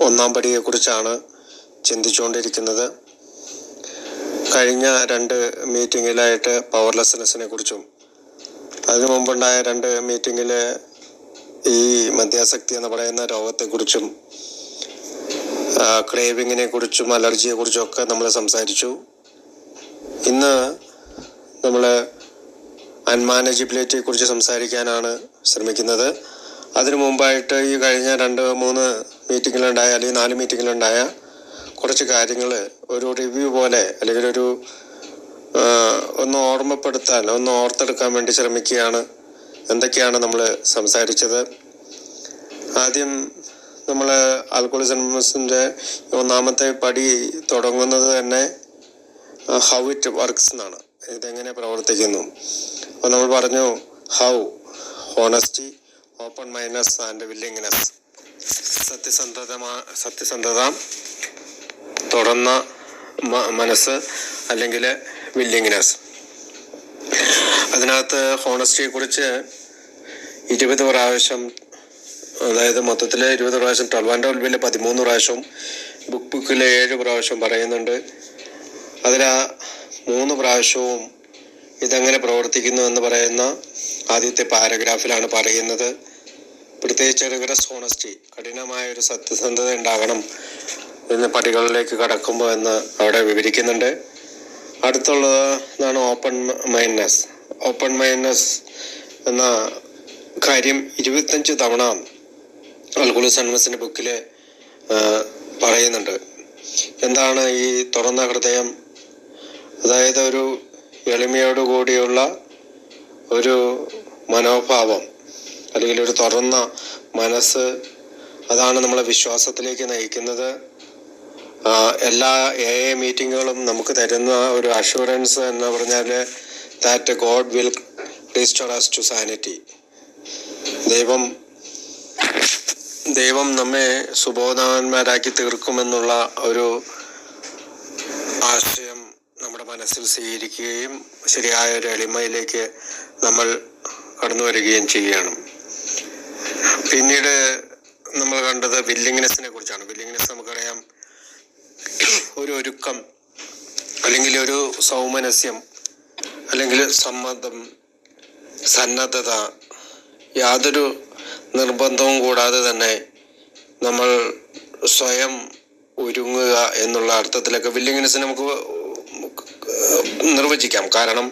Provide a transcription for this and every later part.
ഒന്നാം പടിയെക്കുറിച്ചാണ് ചിന്തിച്ചുകൊണ്ടിരിക്കുന്നത്. കഴിഞ്ഞ 2 മീറ്റിങ്ങിലായിട്ട് പവർലെസ്നെസ്സിനെ കുറിച്ചും അതിനു മുമ്പുണ്ടായ 2 മീറ്റിങ്ങിൽ ഈ മദ്യാസക്തി എന്ന് പറയുന്ന രോഗത്തെക്കുറിച്ചും ക്രേവിങ്ങിനെ കുറിച്ചും അലർജിയെ കുറിച്ചും ഒക്കെ നമ്മൾ സംസാരിച്ചു. ഇന്ന് നമ്മൾ അൺമാനേജബിലിറ്റിയെ കുറിച്ച് സംസാരിക്കാനാണ് ശ്രമിക്കുന്നത്. അതിനു മുമ്പായിട്ട് ഈ കഴിഞ്ഞ 2-3 മീറ്റിങ്ങിലുണ്ടായ അല്ലെങ്കിൽ 4 മീറ്റിങ്ങിലുണ്ടായ കുറച്ച് കാര്യങ്ങൾ ഒരു റിവ്യൂ പോലെ അല്ലെങ്കിൽ ഒന്ന് ഓർമ്മപ്പെടുത്താൻ, ഒന്ന് ഓർത്തെടുക്കാൻ വേണ്ടി ശ്രമിക്കുകയാണ്. എന്തൊക്കെയാണ് നമ്മൾ സംസാരിച്ചത്? ആദ്യം നമ്മൾ ആൽക്കഹോളിസമിൻ്റെ 1ാമത്തെ പടി തുടങ്ങുന്നത് തന്നെ ഹൗ ഇറ്റ് വർക്ക്സ് എന്നാണ്. ഇതെങ്ങനെ പ്രവർത്തിക്കുന്നു. അപ്പോൾ നമ്മൾ പറഞ്ഞു how honesty, open mindedness and willingness. സത്യസന്ധത, തുറന്ന മനസ്സ് അല്ലെങ്കിൽ വില്ലിങ്നെസ്. അതിനകത്ത് ഹോണസ്റ്റിയെ കുറിച്ച് 20 പ്രാവശ്യം, അതായത് മൊത്തത്തിൽ 20 പ്രാവശ്യം, 12 ഉൾവിൽ 13 പ്രാവശ്യവും ബുക്കിൽ 7 പ്രാവശ്യം പറയുന്നുണ്ട്. അതിൽ 3 പ്രാവശ്യവും ഇതെങ്ങനെ പ്രവർത്തിക്കുന്നു എന്ന് പറയുന്ന ആദ്യത്തെ പാരഗ്രാഫിലാണ് പറയുന്നത്. പ്രത്യേകിച്ച് റിഗറസ് ഹോണസ്റ്റി, കഠിനമായൊരു സത്യസന്ധത ഉണ്ടാകണം എന്ന് പടികളിലേക്ക് കടക്കുമ്പോൾ എന്ന് അവിടെ വിവരിക്കുന്നുണ്ട്. അടുത്തുള്ളതാണ് ഓപ്പൺ മൈൻഡ്നെസ്. ഓപ്പൺ മൈൻഡ്നെസ് എന്ന കാര്യം 25 തവണ ആൽക്കഹോളിസം ബുക്കിൽ പറയുന്നുണ്ട്. എന്താണ് ഈ തുറന്ന ഹൃദയം? അതായത് ഒരു എളിമയോടുകൂടിയുള്ള ഒരു മനോഭാവം അല്ലെങ്കിൽ ഒരു തുറന്ന മനസ്സ്, അതാണ് നമ്മളെ വിശ്വാസത്തിലേക്ക് നയിക്കുന്നത്. എല്ലാ AA മീറ്റിങ്ങുകളും നമുക്ക് തരുന്ന ഒരു അഷുറൻസ് എന്ന് പറഞ്ഞാൽ that God will restore us to sanity. ദൈവം നമ്മെ സുബോധവാന്മാരാക്കി തീർക്കുമെന്നുള്ള ഒരു ആശയം നമ്മുടെ മനസ്സിൽ സ്വീകരിക്കുകയും ശരിയായ ഒരു എളിമയിലേക്ക് നമ്മൾ കടന്നു വരികയും ചെയ്യുകയാണ്. പിന്നീട് നമ്മൾ കണ്ടത് വില്ലിങ്നെസ്സിനെ കുറിച്ചാണ്. വില്ലിങ്നെസ് നമുക്കറിയാം, ഒരു ഒരുക്കം അല്ലെങ്കിൽ ഒരു സൗമനസ്യം അല്ലെങ്കിൽ സമ്മതം, സന്നദ്ധത, യാതൊരു നിർബന്ധവും കൂടാതെ തന്നെ നമ്മൾ സ്വയം ഒരുങ്ങുക എന്നുള്ള അർത്ഥത്തിലൊക്കെ വില്ലിങ്നെസ്സിനെ നമുക്ക് നിർവചിക്കാം. കാരണം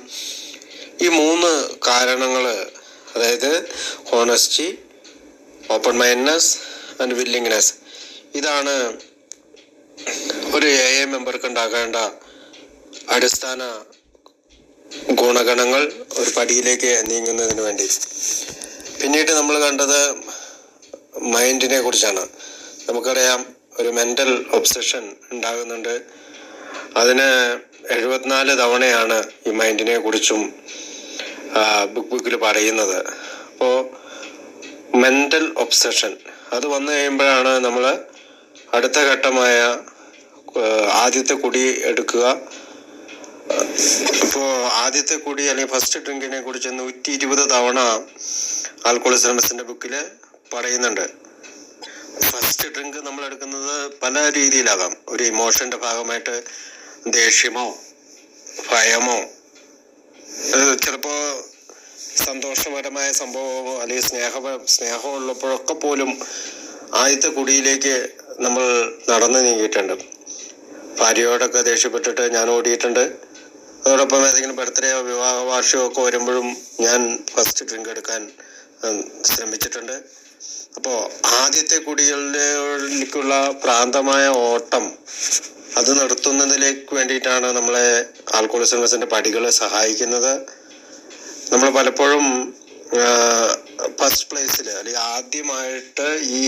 ഈ 3 കാരണങ്ങൾ, അതായത് honesty, open mindedness and willingness, ഇതാണ് ഒരു AA മെമ്പർക്ക് ഉണ്ടാകേണ്ട അടിസ്ഥാന ഗുണഗണങ്ങൾ ഒരു പടിയിലേക്ക് നീങ്ങുന്നതിന് വേണ്ടി. പിന്നീട് നമ്മൾ കണ്ടത് മൈൻഡിനെ കുറിച്ചാണ്. നമുക്കറിയാം, ഒരു മെൻ്റൽ ഒബ്സഷൻ ഉണ്ടാകുന്നുണ്ട്. അതിന് 74 തവണയാണ് ഈ മൈൻഡിനെ കുറിച്ചും ബുക്കിൽ പറയുന്നത്. അപ്പോൾ മെൻ്റൽ ഒബ്സഷൻ അത് വന്നു കഴിയുമ്പോഴാണ് നമ്മൾ അടുത്ത ഘട്ടമായ ആദ്യത്തെ കുടി എടുക്കുക. ഇപ്പോൾ ആദ്യത്തെ കുടി അല്ലെങ്കിൽ ഫസ്റ്റ് ഡ്രിങ്കിനെ കുറിച്ച് 120 തവണ ആൽക്കഹോളിസമിൻ്റെ ബുക്കിൽ പറയുന്നുണ്ട്. ഫസ്റ്റ് ഡ്രിങ്ക് നമ്മൾ എടുക്കുന്നത് പല രീതിയിലാകാം. ഒരു ഇമോഷൻ്റെ ഭാഗമായിട്ട് ദേഷ്യമോ ഭയമോ ചിലപ്പോൾ സന്തോഷപരമായ സംഭവമോ അല്ലെങ്കിൽ സ്നേഹം ഉള്ളപ്പോഴൊക്കെ പോലും ആദ്യത്തെ കുടിയിലേക്ക് നമ്മൾ നടന്നു നീങ്ങിയിട്ടുണ്ട്. ഭാര്യയോടൊക്കെ ദേഷ്യപ്പെട്ടിട്ട് ഞാൻ ഓടിയിട്ടുണ്ട്. അതോടൊപ്പം ഏതെങ്കിലും ബർത്ത്ഡേയോ വിവാഹ വാർഷികമോ ഒക്കെ വരുമ്പോഴും ഞാൻ ഫസ്റ്റ് ഡ്രിങ്ക് എടുക്കാൻ ശ്രമിച്ചിട്ടുണ്ട്. അപ്പോൾ ആദ്യത്തെ കുടികളിലേക്കുള്ള ഭ്രാന്തമായ ഓട്ടം അത് നിർത്തുന്നതിലേക്ക് വേണ്ടിയിട്ടാണ് നമ്മളെ ആൽക്കഹോളിസമിൻ്റെ പടികൾ സഹായിക്കുന്നത്. നമ്മൾ പലപ്പോഴും ഫസ്റ്റ് പ്ലേസിൽ അല്ലെങ്കിൽ ആദ്യമായിട്ട് ഈ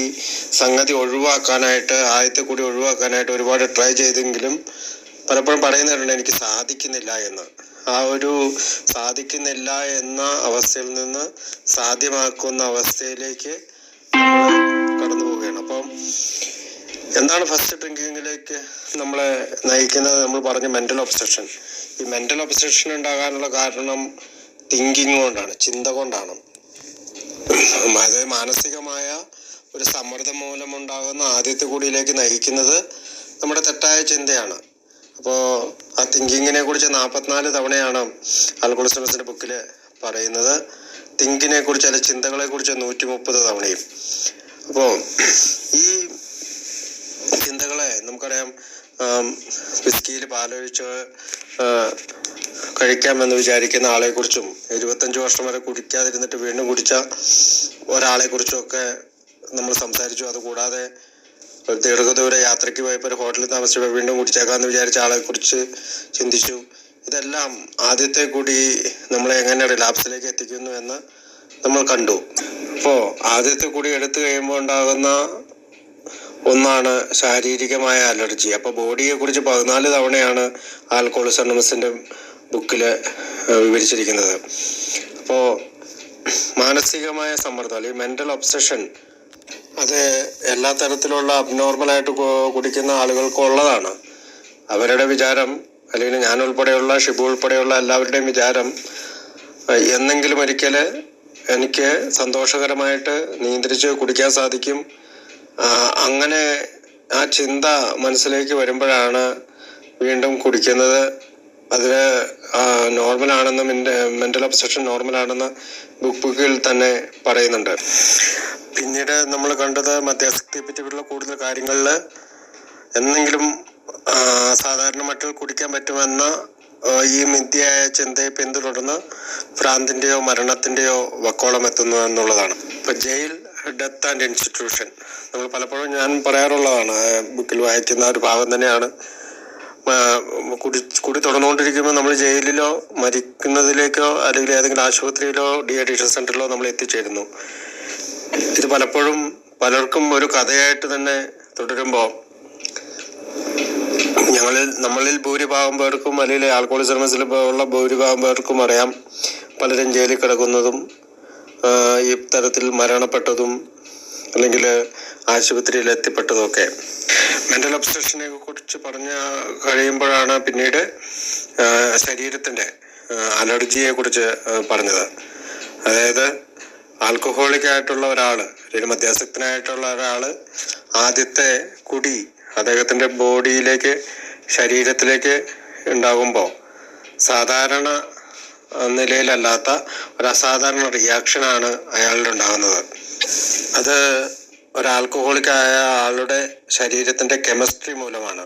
സംഗതി ഒഴിവാക്കാനായിട്ട്, ആദ്യത്തെ കൂടി ഒഴിവാക്കാനായിട്ട് ഒരുപാട് ട്രൈ ചെയ്തെങ്കിലും പലപ്പോഴും പറയുന്നുണ്ട് എനിക്ക് സാധിക്കുന്നില്ല എന്ന്. ആ ഒരു സാധിക്കുന്നില്ല എന്ന അവസ്ഥയിൽ നിന്ന് സാധ്യമാക്കുന്ന അവസ്ഥയിലേക്ക് കടന്നു പോവുകയാണ്. അപ്പം എന്താണ് ഫസ്റ്റ് ഡ്രിങ്കിങ്ങിലേക്ക് നമ്മളെ നയിക്കുന്നത്? നമ്മൾ പറഞ്ഞ മെൻ്റൽ ഒബ്സഷൻ. ഈ മെൻ്റൽ ഒബ്സഷൻ ഉണ്ടാകാനുള്ള കാരണം തിങ്കിങ് കൊണ്ടാണ്, ചിന്ത കൊണ്ടാണ്. അത് മാനസികമായ ഒരു സമ്മർദ്ദം മൂലമുണ്ടാകുന്ന ആദ്യത്തെ കുടിയിലേക്ക് നയിക്കുന്നത് നമ്മുടെ തെറ്റായ ചിന്തയാണ്. അപ്പോൾ ആ തിങ്കിങ്ങിനെ കുറിച്ച് 44 തവണയാണ് ആൽക്കഹോളിസമിന്റെ ബുക്കിൽ പറയുന്നത്. തിങ്കിനെ കുറിച്ച് അല്ലെ ചിന്തകളെ കുറിച്ച് 130 തവണയും. അപ്പോൾ ഈ ചിന്തകളെ നമുക്കറിയാം, വിസ്കിയിൽ പാലൊഴിച്ച് കഴിക്കാമെന്ന് വിചാരിക്കുന്ന ആളെക്കുറിച്ചും 25 വർഷം വരെ കുടിക്കാതിരുന്നിട്ട് വീണ്ടും കുടിച്ച ഒരാളെക്കുറിച്ചും ഒക്കെ നമ്മൾ സംസാരിച്ചു. അതുകൂടാതെ ഒരു ദീർഘദൂര യാത്രയ്ക്ക് പോയപ്പോൾ ഒരു ഹോട്ടലിൽ താമസിച്ചപ്പോൾ വീണ്ടും കുടിച്ചേക്കാമെന്ന് വിചാരിച്ച ആളെക്കുറിച്ച് ചിന്തിച്ചു. ഇതെല്ലാം ആദ്യത്തെ കൂടി നമ്മളെ എങ്ങനെ റിലാപ്സിലേക്ക് എത്തിക്കുന്നു എന്ന് നമ്മൾ കണ്ടു. അപ്പോൾ ആദ്യത്തെ കൂടി എടുത്തു കഴിയുമ്പോൾ ഉണ്ടാകുന്ന ഒന്നാണ് ശാരീരികമായ അലർജി. അപ്പോൾ ബോഡിയെ കുറിച്ച് 14 തവണയാണ് ആൽക്കഹോളിസം അനോണിമസിന്റെ ബുക്കിൽ വിവരിച്ചിരിക്കുന്നത്. അപ്പോൾ മാനസികമായ സമ്മർദ്ദം അല്ലെങ്കിൽ മെന്റൽ ഒബ്സഷൻ അത് എല്ലാ തരത്തിലുള്ള അബ്നോർമലായിട്ട് കുടിക്കുന്ന ആളുകൾക്കും ഉള്ളതാണ്. അവരുടെ വിചാരം, അല്ലെങ്കിൽ ഞാൻ ഉൾപ്പെടെയുള്ള ഷിബു ഉൾപ്പെടെയുള്ള എല്ലാവരുടെയും വിചാരം, എന്നെങ്കിലും ഒരിക്കൽ എനിക്ക് സന്തോഷകരമായിട്ട് നിയന്ത്രിച്ച് കുടിക്കാൻ സാധിക്കും. അങ്ങനെ ആ ചിന്ത മനസ്സിലേക്ക് വരുമ്പോഴാണ് വീണ്ടും കുടിക്കുന്നത്. അതിന് നോർമലാണെന്ന്, മെന്റൽ ഒബ്സഷൻ നോർമലാണെന്ന് ബുക്കിൽ തന്നെ പറയുന്നുണ്ട്. പിന്നീട് നമ്മൾ കണ്ടത് മദ്യാസക്തിയെ പറ്റിയുള്ള കൂടുതൽ കാര്യങ്ങളിൽ എന്തെങ്കിലും സാധാരണ മട്ടിൽ കുടിക്കാൻ പറ്റുമെന്ന ഈ മിഥ്യയായ ചിന്തയെ പിന്തുടർന്ന് ഭ്രാന്തിന്റെയോ മരണത്തിന്റെയോ വക്കോളം എത്തുന്നു എന്നുള്ളതാണ്. ഇപ്പൊ ജയിൽ, ഡെത്ത് ആൻഡ് ഇൻസ്റ്റിറ്റ്യൂഷൻ നമ്മൾ പലപ്പോഴും ഞാൻ പറയാറുള്ളതാണ്, ബുക്കിൽ വായിക്കുന്ന ഒരു ഭാഗം തന്നെയാണ്. കുടി തുടർന്നുകൊണ്ടിരിക്കുമ്പോൾ നമ്മൾ ജയിലിലോ മരിക്കുന്നതിലേക്കോ അല്ലെങ്കിൽ ഏതെങ്കിലും ആശുപത്രിയിലോ ഡീഅഡിക്ഷൻ സെന്ററിലോ നമ്മൾ എത്തിച്ചേരുന്നു. ഇത് പലപ്പോഴും പലർക്കും ഒരു കഥയായിട്ട് തന്നെ തുടരുമ്പോൾ നമ്മളിൽ ഭൂരിഭാഗം പേർക്കും അല്ലെങ്കിൽ ആൽക്കഹോളിസം ഉള്ള ഭൂരിഭാഗം പേർക്കും അറിയാം പലരും ജയിലിൽ കിടക്കുന്നതും ഈ തരത്തിൽ മരണപ്പെട്ടതും അല്ലെങ്കിൽ ആശുപത്രിയിൽ എത്തിപ്പെട്ടതും ഒക്കെ. മെന്റൽ ഒബ്സഷനെ കുറിച്ച് പറഞ്ഞു കഴിയുമ്പോഴാണ് പിന്നീട് ശരീരത്തിന്റെ അലർജിയെ കുറിച്ച് പറഞ്ഞത്. അതായത് ആൽക്കഹോളിക് ആയിട്ടുള്ള ഒരാള് അല്ലെങ്കിൽ മദ്യാസക്തനായിട്ടുള്ള ഒരാള് ആദ്യത്തെ കുടി അദ്ദേഹത്തിന്റെ ബോഡിയിലേക്ക്, ശരീരത്തിലേക്ക് ഉണ്ടാകുമ്പോൾ സാധാരണ നിലയിലല്ലാത്ത ഒരു അസാധാരണ റിയാക്ഷനാണ് അയാളിൽ ഉണ്ടാകുന്നത്. അത് ഒരു ആൽക്കഹോളിക് ആയ ആളുടെ ശരീരത്തിന്റെ കെമിസ്ട്രി മൂലമാണ്.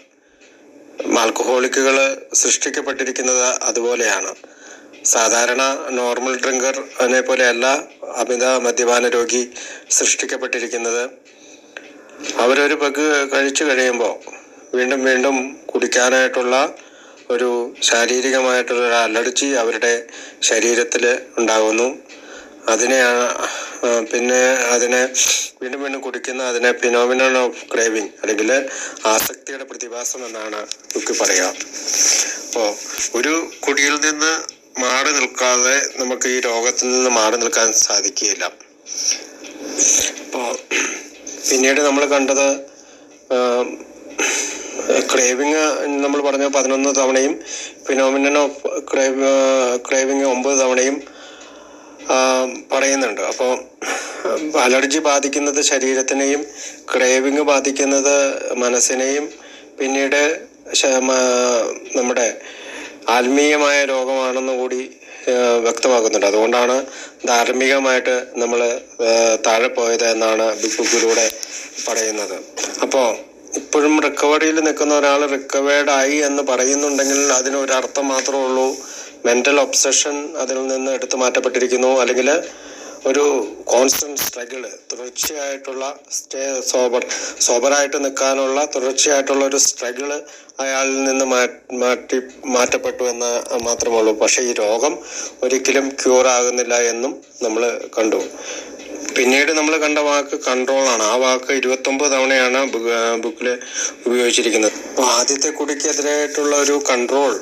ആൽക്കഹോളിക്കുകൾ സൃഷ്ടിക്കപ്പെട്ടിരിക്കുന്നത് അതുപോലെയാണ്. സാധാരണ നോർമൽ ഡ്രിങ്കർ അതിനെ പോലെയല്ല അമിത മദ്യപാന രോഗി സൃഷ്ടിക്കപ്പെട്ടിരിക്കുന്നത്. അവരൊരു പെഗ് കഴിച്ചു കഴിയുമ്പോൾ വീണ്ടും വീണ്ടും കുടിക്കാനായിട്ടുള്ള ഒരു ശാരീരികമായിട്ടുള്ള അലർജി അവരുടെ ശരീരത്തിൽ ഉണ്ടാകുന്നു. അതിനെ വീണ്ടും വീണ്ടും കുടിക്കുന്ന അതിനെ ഫിനോമിനൺ ഓഫ് ക്രേവിങ് അല്ലെങ്കിൽ ആസക്തിയുടെ പ്രതിഭാസം എന്നാണ് നമുക്ക് പറയുക. അപ്പോൾ ഒരു കുടിയിൽ നിന്ന് മാറി നിൽക്കാതെ നമുക്ക് ഈ രോഗത്തിൽ നിന്ന് മാറി നിൽക്കാൻ സാധിക്കുകയില്ല. അപ്പോൾ പിന്നീട് നമ്മൾ കണ്ടത് ക്രേവിങ് നമ്മൾ പറഞ്ഞ 11 തവണയും ഫിനോമിനൻ ഓഫ് ക്രേവിങ് 9 തവണയും പറയുന്നുണ്ട്. അപ്പോൾ അലർജി ബാധിക്കുന്നത് ശരീരത്തിനെയും ക്രേവിങ് ബാധിക്കുന്നത് മനസ്സിനെയും പിന്നീട് നമ്മുടെ ആത്മീയമായ രോഗമാണെന്ന് കൂടി വ്യക്തമാക്കുന്നുണ്ട്. അതുകൊണ്ടാണ് ധാർമ്മികമായിട്ട് നമ്മൾ താഴെ പോയത് എന്നാണ് ബിഗ് ബുക്കിലൂടെ പറയുന്നത്. അപ്പോൾ ഇപ്പോഴും റിക്കവറിയിൽ നിൽക്കുന്ന ഒരാൾ റിക്കവേർഡായി എന്ന് പറയുന്നുണ്ടെങ്കിൽ അതിനൊരർത്ഥം മാത്രമേ ഉള്ളൂ, മെന്റൽ ഒബ്സഷൻ അതിൽ നിന്ന് എടുത്തു മാറ്റപ്പെട്ടിരിക്കുന്നു, അല്ലെങ്കിൽ ഒരു കോൺസ്റ്റന്റ് സ്ട്രഗിള്, തുടർച്ചയായിട്ടുള്ള സോബറായിട്ട് നിൽക്കാനുള്ള തുടർച്ചയായിട്ടുള്ള ഒരു സ്ട്രഗിള് അയാളിൽ നിന്ന് മാറ്റപ്പെട്ടു എന്ന് മാത്രമേ ഉള്ളൂ. പക്ഷെ ഈ രോഗം ഒരിക്കലും ക്യൂർ ആകുന്നില്ല എന്നും നമ്മൾ കണ്ടു. പിന്നീട് നമ്മൾ കണ്ട വാക്ക് കൺട്രോളാണ്. ആ വാക്ക് 29 തവണയാണ് ബുക്കിൽ ഉപയോഗിച്ചിരിക്കുന്നത്. അപ്പോൾ ആദ്യത്തെ കുടിക്കെതിരായിട്ടുള്ള ഒരു കൺട്രോൾ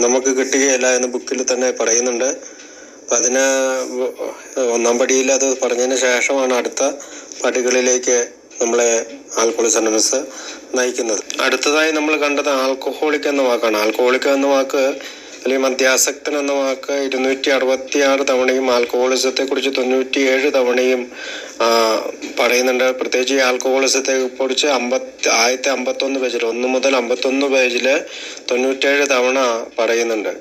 നമുക്ക് കിട്ടുകയില്ല എന്ന് ബുക്കിൽ തന്നെ പറയുന്നുണ്ട്. അപ്പം അതിന് 1-ാം പടിയിൽ അത് പറഞ്ഞതിന് ശേഷമാണ് അടുത്ത പടികളിലേക്ക് നമ്മളെ ആൽക്കഹോളിസം അനോണിമസ് നയിക്കുന്നത്. അടുത്തതായി നമ്മൾ കണ്ടത് ആൽക്കഹോളിക് എന്ന വാക്കാണ്. ആൽക്കഹോളിക് എന്ന വാക്ക് അല്ലെങ്കിൽ മദ്യാസക്തൻ എന്ന വാക്ക് 266 തവണയും ആൽക്കഹോളിസത്തെക്കുറിച്ച് 97 തവണയും പറയുന്നുണ്ട്. പ്രത്യേകിച്ച് ഈ ആൽക്കഹോളിസത്തെ കുറിച്ച് 51 പേജിൽ 1 മുതൽ 51 പേജിൽ 97 തവണ പറയുന്നുണ്ട്.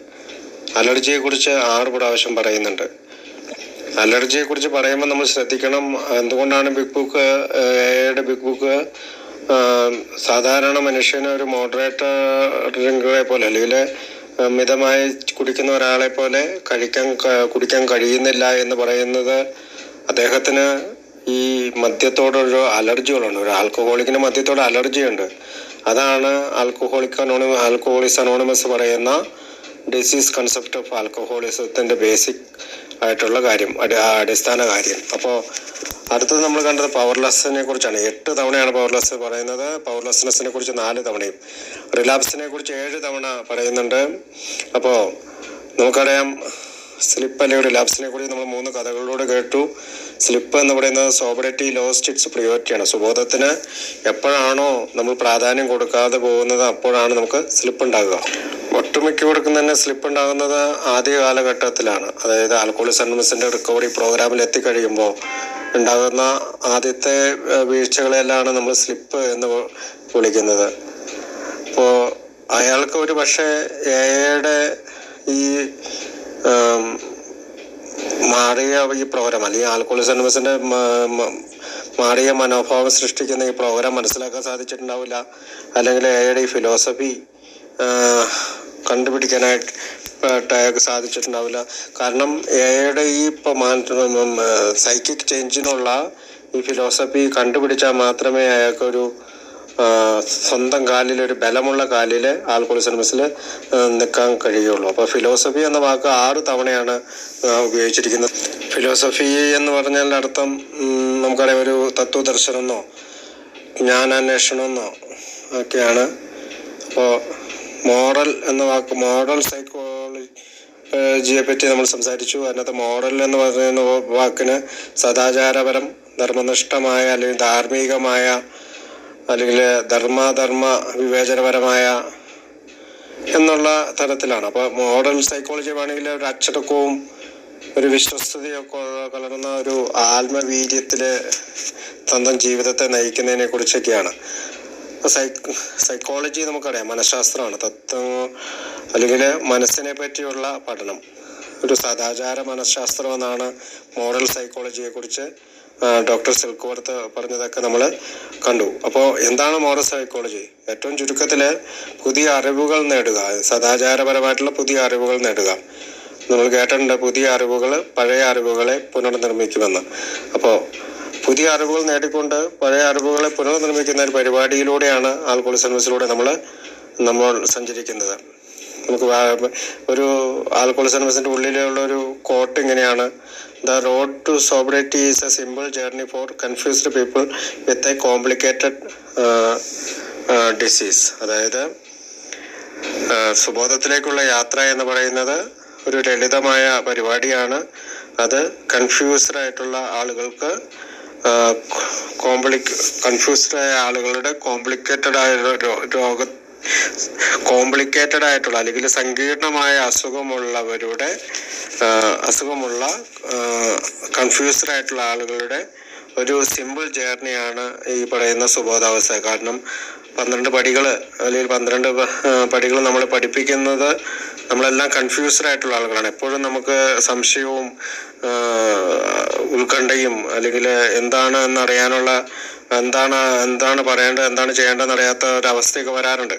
അലർജിയെക്കുറിച്ച് 6 പ്രാവശ്യം പറയുന്നുണ്ട്. അലർജിയെക്കുറിച്ച് പറയുമ്പോൾ നമ്മൾ ശ്രദ്ധിക്കണം, എന്തുകൊണ്ടാണ് ബിഗ് ബുക്ക് സാധാരണ മനുഷ്യന് ഒരു മോഡറേറ്റ് ഡ്രിങ്കറെ പോലെ അല്ലെങ്കിൽ മിതമായി കുടിക്കുന്ന ഒരാളെ പോലെ കുടിക്കാൻ കഴിയുന്നില്ല എന്ന് പറയുന്നത് അദ്ദേഹത്തിന് ഈ മദ്യത്തോടൊരു അലർജികളുണ്ട്. ഒരു ആൽക്കഹോളിക്കിന് മദ്യത്തോട് അലർജിയുണ്ട്. അതാണ് ആൽക്കഹോളിക്സ് അനോണിമസ് പറയുന്ന ഡിസീസ് കൺസെപ്റ്റ് ഓഫ് ആൽക്കഹോളിസത്തിൻ്റെ ബേസിക് ആയിട്ടുള്ള കാര്യം, അടിസ്ഥാന കാര്യം. അപ്പോൾ അടുത്തത് നമ്മൾ കണ്ടത് പവർലെസ്സിനെ കുറിച്ചാണ്. 8 തവണയാണ് പവർലെസ് പറയുന്നത്. പവർലെസ്നെസ്സിനെ കുറിച്ച് 4 തവണയും റിലാപ്സിനെ കുറിച്ച് 7 തവണ പറയുന്നുണ്ട്. അപ്പോൾ നമുക്കറിയാം, സ്ലിപ്പ് അല്ലെങ്കിൽ റിലാപ്സിനെ കുറിച്ച് നമ്മൾ 3 കഥകളിലൂടെ കേട്ടു. സ്ലിപ്പ് എന്ന് പറയുന്നത് സോബറിറ്റി ലോസ്റ്റ് ഇറ്റ്സ് പ്രിയോറിറ്റിയാണ്. സുബോധത്തിന് എപ്പോഴാണോ നമ്മൾ പ്രാധാന്യം കൊടുക്കാതെ പോകുന്നത് അപ്പോഴാണ് നമുക്ക് സ്ലിപ്പ് ഉണ്ടാകുക. ഒട്ടുമിക്കവർക്കും തന്നെ സ്ലിപ്പ് ഉണ്ടാകുന്നത് ആദ്യ കാലഘട്ടത്തിലാണ്. അതായത് ആൽക്കഹോളിക്സ് അനോണിമസിന്റെ റിക്കവറി പ്രോഗ്രാമിൽ എത്തിക്കഴിയുമ്പോൾ ഉണ്ടാകുന്ന ആദ്യത്തെ വീഴ്ചകളെല്ലാം നമ്മൾ സ്ലിപ്പ് എന്ന് വിളിക്കുന്നത്. അപ്പോൾ അയാൾക്ക് ഒരു പക്ഷേ എയുടെ ഈ മാറിയ ഈ പ്രോഗ്രാം അല്ലെങ്കിൽ ആൽക്കഹോളിക്സ് അനോണിമസിന്റെ മാറിയ മനോഭാവം സൃഷ്ടിക്കുന്ന ഈ പ്രോഗ്രാം മനസ്സിലാക്കാൻ സാധിച്ചിട്ടുണ്ടാവില്ല. അല്ലെങ്കിൽ എയുടെ ഈ ഫിലോസഫി കണ്ടുപിടിക്കാനായിട്ട് സാധിച്ചിട്ടുണ്ടാവില്ല. കാരണം എയുടെ ഈ സൈക്കിക് ചേഞ്ചിനുള്ള ഈ ഫിലോസഫി കണ്ടുപിടിച്ചാൽ മാത്രമേ അയാൾക്കൊരു സ്വന്തം കാലിൽ, ഒരു ബലമുള്ള കാലിൽ ആൽക്കഹോളിക്സ് അനോണിമസിൽ നിൽക്കാൻ കഴിയുള്ളൂ. അപ്പോൾ ഫിലോസഫി എന്ന വാക്ക് 6 തവണയാണ് ഉപയോഗിച്ചിരിക്കുന്നത്. ഫിലോസഫി എന്ന് പറഞ്ഞാൽ അർത്ഥം നമുക്കറിയാം, ഒരു തത്വദർശനമെന്നോ ജ്ഞാനാന്വേഷണമെന്നോ ഒക്കെയാണ്. അപ്പോൾ മോറൽ എന്ന വാക്ക്, മോറൽ സൈക്കോളജിയെ പറ്റി നമ്മൾ സംസാരിച്ചു. അതിനകത്ത് മോറൽ എന്ന് പറയുന്ന വാക്കിന് സദാചാരപരം, ധർമ്മനിഷ്ഠമായ അല്ലെങ്കിൽ ധാർമ്മികമായ അല്ലെങ്കിൽ ധർമ്മ വിവേചനപരമായ എന്നുള്ള തരത്തിലാണ്. അപ്പോൾ മോറൽ സൈക്കോളജി വേണമെങ്കിൽ ഒരു അച്ചടക്കവും ഒരു വിശ്വസ്തതയൊക്കെ കലർന്ന ഒരു ആത്മവീര്യത്തിൽ സ്വന്തം ജീവിതത്തെ നയിക്കുന്നതിനെ കുറിച്ചൊക്കെയാണ്. സൈക്കോളജി നമുക്കറിയാം, മനഃശാസ്ത്രമാണ്. അല്ലെങ്കിൽ മനസ്സിനെ പറ്റിയുള്ള പഠനം. ഒരു സദാചാര മനഃശാസ്ത്രം എന്നാണ് മോറൽ സൈക്കോളജിയെ കുറിച്ച് ഡോക്ടർ സിൽക്ക്വർത്ത് പറഞ്ഞതൊക്കെ നമ്മൾ കണ്ടു. അപ്പോൾ എന്താണ് മോറൽ സൈക്കോളജി? ഏറ്റവും ചുരുക്കത്തിൽ പുതിയ അറിവുകൾ നേടുക, സദാചാരപരമായിട്ടുള്ള പുതിയ അറിവുകൾ നേടുക. നമ്മൾ കേട്ടിട്ടുണ്ട്, പുതിയ അറിവുകൾ പഴയ അറിവുകളെ പുനർനിർമ്മിക്കുമെന്ന്. അപ്പോൾ പുതിയ അറിവുകൾ നേടിക്കൊണ്ട് പഴയ അറിവുകളെ പുനർനിർമ്മിക്കുന്ന ഒരു പരിപാടിയിലൂടെയാണ് ആൽക്കഹോളിക്സ് അനോണിമസിലൂടെ നമ്മൾ സഞ്ചരിക്കുന്നത്. നമുക്ക് ഒരു ആൽക്കഹോളിക്സ് അനോണിമസിന്റെ ഉള്ളിലുള്ള ഒരു കോട്ട് ഇങ്ങനെയാണ്: the road to sobriety is a simple journey for confused people with a complicated disease. അതായത് സുബോധത്തിലേക്കുള്ള യാത്ര എന്ന് പറയുന്നത് ഒരു ലളിതമായ പരിപാടിയാണ്. അത് കൺഫ്യൂസ്ഡ് ആയിട്ടുള്ള ആളുകൾക്ക് കൺഫ്യൂസ്ഡ് ആയ ആളുകളുടെ കോംപ്ലിക്കേറ്റഡ് ആയിട്ടുള്ള അല്ലെങ്കിൽ സങ്കീർണമായ അസുഖമുള്ള കൺഫ്യൂസ്ഡ് ആയിട്ടുള്ള ആളുകളുടെ ഒരു സിമ്പിൾ ജേർണിയാണ് ഈ പറയുന്ന സുബോധാവസ്ഥ. കാരണം 12 പടികൾ അല്ലെങ്കിൽ 12 പടികൾ നമ്മൾ പഠിപ്പിക്കുന്നത് നമ്മളെല്ലാം കൺഫ്യൂസ്ഡ് ആയിട്ടുള്ള ആളുകളാണ്. എപ്പോഴും നമുക്ക് സംശയവും ഉത്കണ്ഠയും അല്ലെങ്കിൽ എന്താണ് എന്നറിയാനുള്ള എന്താണ് പറയേണ്ടത്, എന്താണ് ചെയ്യേണ്ടതെന്ന് അറിയാത്ത ഒരവസ്ഥയൊക്കെ വരാറുണ്ട്.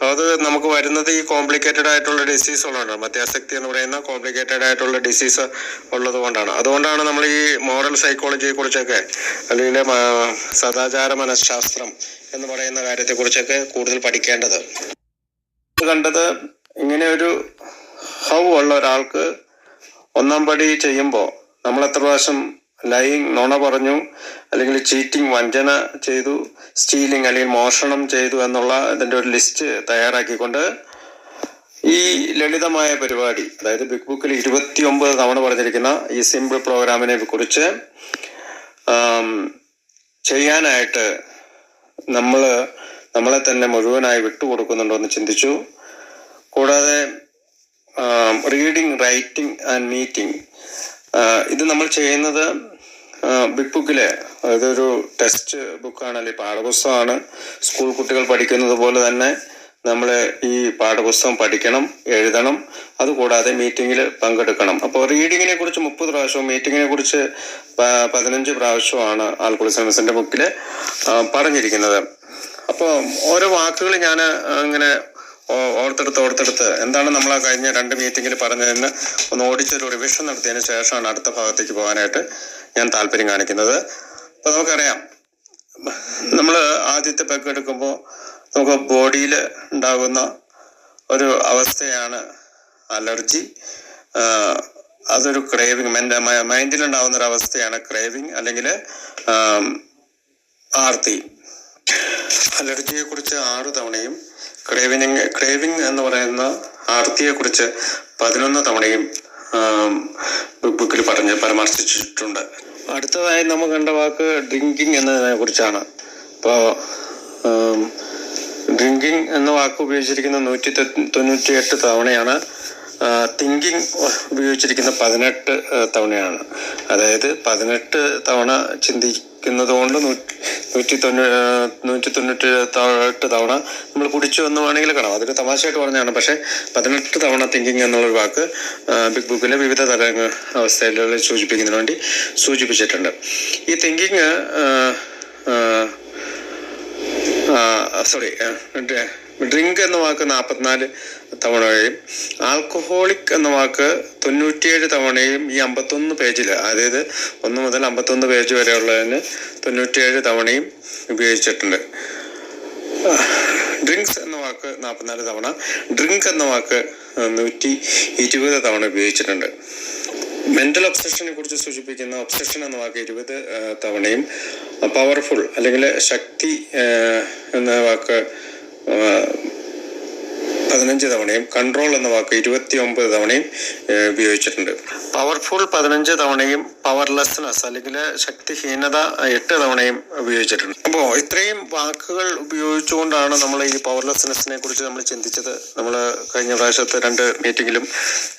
അത് നമുക്ക് വരുന്നത് ഈ കോംപ്ലിക്കേറ്റഡ് ആയിട്ടുള്ള ഡിസീസ് ഉള്ളതുകൊണ്ടാണ്. മദ്യാസക്തി എന്ന് പറയുന്ന കോംപ്ലിക്കേറ്റഡ് ആയിട്ടുള്ള ഡിസീസ് ഉള്ളത് കൊണ്ടാണ്. അതുകൊണ്ടാണ് നമ്മൾ ഈ മോറൽ സൈക്കോളജിയെ കുറിച്ചൊക്കെ അല്ലെങ്കിൽ സദാചാര മനഃശാസ്ത്രം എന്ന് പറയുന്ന കാര്യത്തെക്കുറിച്ചൊക്കെ കൂടുതൽ പഠിക്കേണ്ടത്. കണ്ടത് ഇങ്ങനെ ഒരു ഹൗ ഉള്ള ഒരാൾക്ക് 1-ാം പടി ചെയ്യുമ്പോൾ നമ്മൾ എത്ര പ്രാവശ്യം നുണ പറഞ്ഞു, അല്ലെങ്കിൽ ചീറ്റിംഗ്, വഞ്ചന ചെയ്തു, സ്റ്റീലിംഗ് അല്ലെങ്കിൽ മോഷണം ചെയ്തു എന്നുള്ള ഇതിൻ്റെ ഒരു ലിസ്റ്റ് തയ്യാറാക്കിക്കൊണ്ട് ഈ ലളിതമായ പരിപാടി, അതായത് ബിഗ് ബുക്കിൽ 29 തവണ പറഞ്ഞിരിക്കുന്ന ഈ സിമ്പിൾ പ്രോഗ്രാമിനെ കുറിച്ച് ചെയ്യാനായിട്ട് നമ്മളെ തന്നെ മുഴുവനായി വിട്ടുകൊടുക്കുന്നുണ്ടോ എന്ന് ചിന്തിച്ചു. കൂടാതെ റീഡിങ്, റൈറ്റിംഗ് ആൻഡ് മീറ്റിംഗ്. ഇത് നമ്മൾ ചെയ്യുന്നത് ബിഗ് ബുക്കിലെ, അതൊരു ടെക്സ്റ്റ് ബുക്കാണ്, അല്ലെങ്കിൽ പാഠപുസ്തകമാണ്. സ്കൂൾ കുട്ടികൾ പഠിക്കുന്നത് പോലെ തന്നെ നമ്മൾ ഈ പാഠപുസ്തകം പഠിക്കണം, എഴുതണം. അതുകൂടാതെ മീറ്റിങ്ങിൽ പങ്കെടുക്കണം. അപ്പോൾ റീഡിങ്ങിനെ കുറിച്ച് 30 പ്രാവശ്യവും മീറ്റിങ്ങിനെ കുറിച്ച് 15 പ്രാവശ്യമാണ് ആൽക്കുലസ് എംഎസിന്റെ ബുക്കിൽ പറഞ്ഞിരിക്കുന്നത്. അപ്പോൾ ഓരോ വാക്കുകൾ ഞാൻ ഇങ്ങനെ ഓർത്തെടുത്ത് എന്താണ് നമ്മൾ ആ കഴിഞ്ഞ 2 മീറ്റിങ്ങിൽ പറഞ്ഞതെന്ന് ഒന്ന് ഓടിച്ചൊരു റിവിഷൻ നടത്തിയതിന് ശേഷമാണ് അടുത്ത ഭാഗത്തേക്ക് പോകാനായിട്ട് ഞാൻ താല്പര്യം കാണിക്കുന്നത്. അപ്പോൾ നമുക്കറിയാം, നമ്മൾ ആദ്യത്തെ പെഗ് എടുക്കുമ്പോൾ നമുക്ക് ബോഡിയിൽ ഉണ്ടാകുന്ന ഒരു അവസ്ഥയാണ് അലർജി. അതൊരു ക്രേവിങ്, മൈൻഡിലുണ്ടാകുന്ന ഒരു അവസ്ഥയാണ് ക്രേവിങ് അല്ലെങ്കിൽ ആർത്തി. അലർജിയെ കുറിച്ച് 6 തവണയും ക്രേവിങ് എന്ന് പറയുന്ന ആർത്തിയെ കുറിച്ച് 11 തവണയും ബുക്കിൽ പരാമർശിച്ചിട്ടുണ്ട്. അടുത്തതായി നമ്മൾ കണ്ട വാക്ക് ഡ്രിങ്കിങ് എന്നതിനെ കുറിച്ചാണ്. അപ്പോൾ ഡ്രിങ്കിങ് എന്ന വാക്ക് ഉപയോഗിച്ചിരിക്കുന്ന 198 തവണയാണ്. തിങ്കിങ് ഉപയോഗിച്ചിരിക്കുന്ന 18 തവണയാണ്. അതായത് 18 തവണ ചിന്തിക്കുന്നത് കൊണ്ട് 198 തവണ നമ്മൾ കുടിച്ചു എന്ന് വേണമെങ്കിൽ കാണാം. അതൊരു തമാശയായിട്ട് പറഞ്ഞതാണ്. പക്ഷേ 18 തവണ തിങ്കിങ് എന്നുള്ളൊരു വാക്ക് ബിഗ് ബുക്കിലെ വിവിധ തല അവസ്ഥകളിൽ സൂചിപ്പിക്കുന്നതിന് വേണ്ടി സൂചിപ്പിച്ചിട്ടുണ്ട്. ഈ തിങ്കിങ് ഡ്രിങ്ക് എന്ന വാക്ക് 44 തവണയും ആൽക്കഹോളിക് എന്ന വാക്ക് 97 തവണയും ഈ 51 പേജിൽ, അതായത് 1 മുതൽ 51 പേജ് വരെയുള്ളതിന് 97 തവണയും ഉപയോഗിച്ചിട്ടുണ്ട്. ഡ്രിങ്ക്സ് എന്ന വാക്ക് 44 തവണ, ഡ്രിങ്ക് എന്ന വാക്ക് 120 തവണ ഉപയോഗിച്ചിട്ടുണ്ട്. മെന്റൽ ഒബ്സഷനെ കുറിച്ച് സൂചിപ്പിക്കുന്ന ഒബ്സഷൻ എന്ന വാക്ക് 20 തവണയും, പവർഫുൾ അല്ലെങ്കിൽ ശക്തി എന്ന വാക്ക് 15 തവണയും, കൺട്രോൾ എന്ന വാക്ക് 29 തവണയും ഉപയോഗിച്ചിട്ടുണ്ട്. പവർഫുൾ 15 തവണയും പവർലെസ്നെസ് അല്ലെങ്കിൽ ശക്തിഹീനത 8 തവണയും ഉപയോഗിച്ചിട്ടുണ്ട്. അപ്പോൾ ഇത്രയും വാക്കുകൾ ഉപയോഗിച്ചുകൊണ്ടാണ് നമ്മൾ ഈ പവർലെസ്നെസ്സിനെ കുറിച്ച് നമ്മൾ ചിന്തിച്ചത്. നമ്മൾ കഴിഞ്ഞ പ്രാവശ്യത്തെ 2 മീറ്റിങ്ങിലും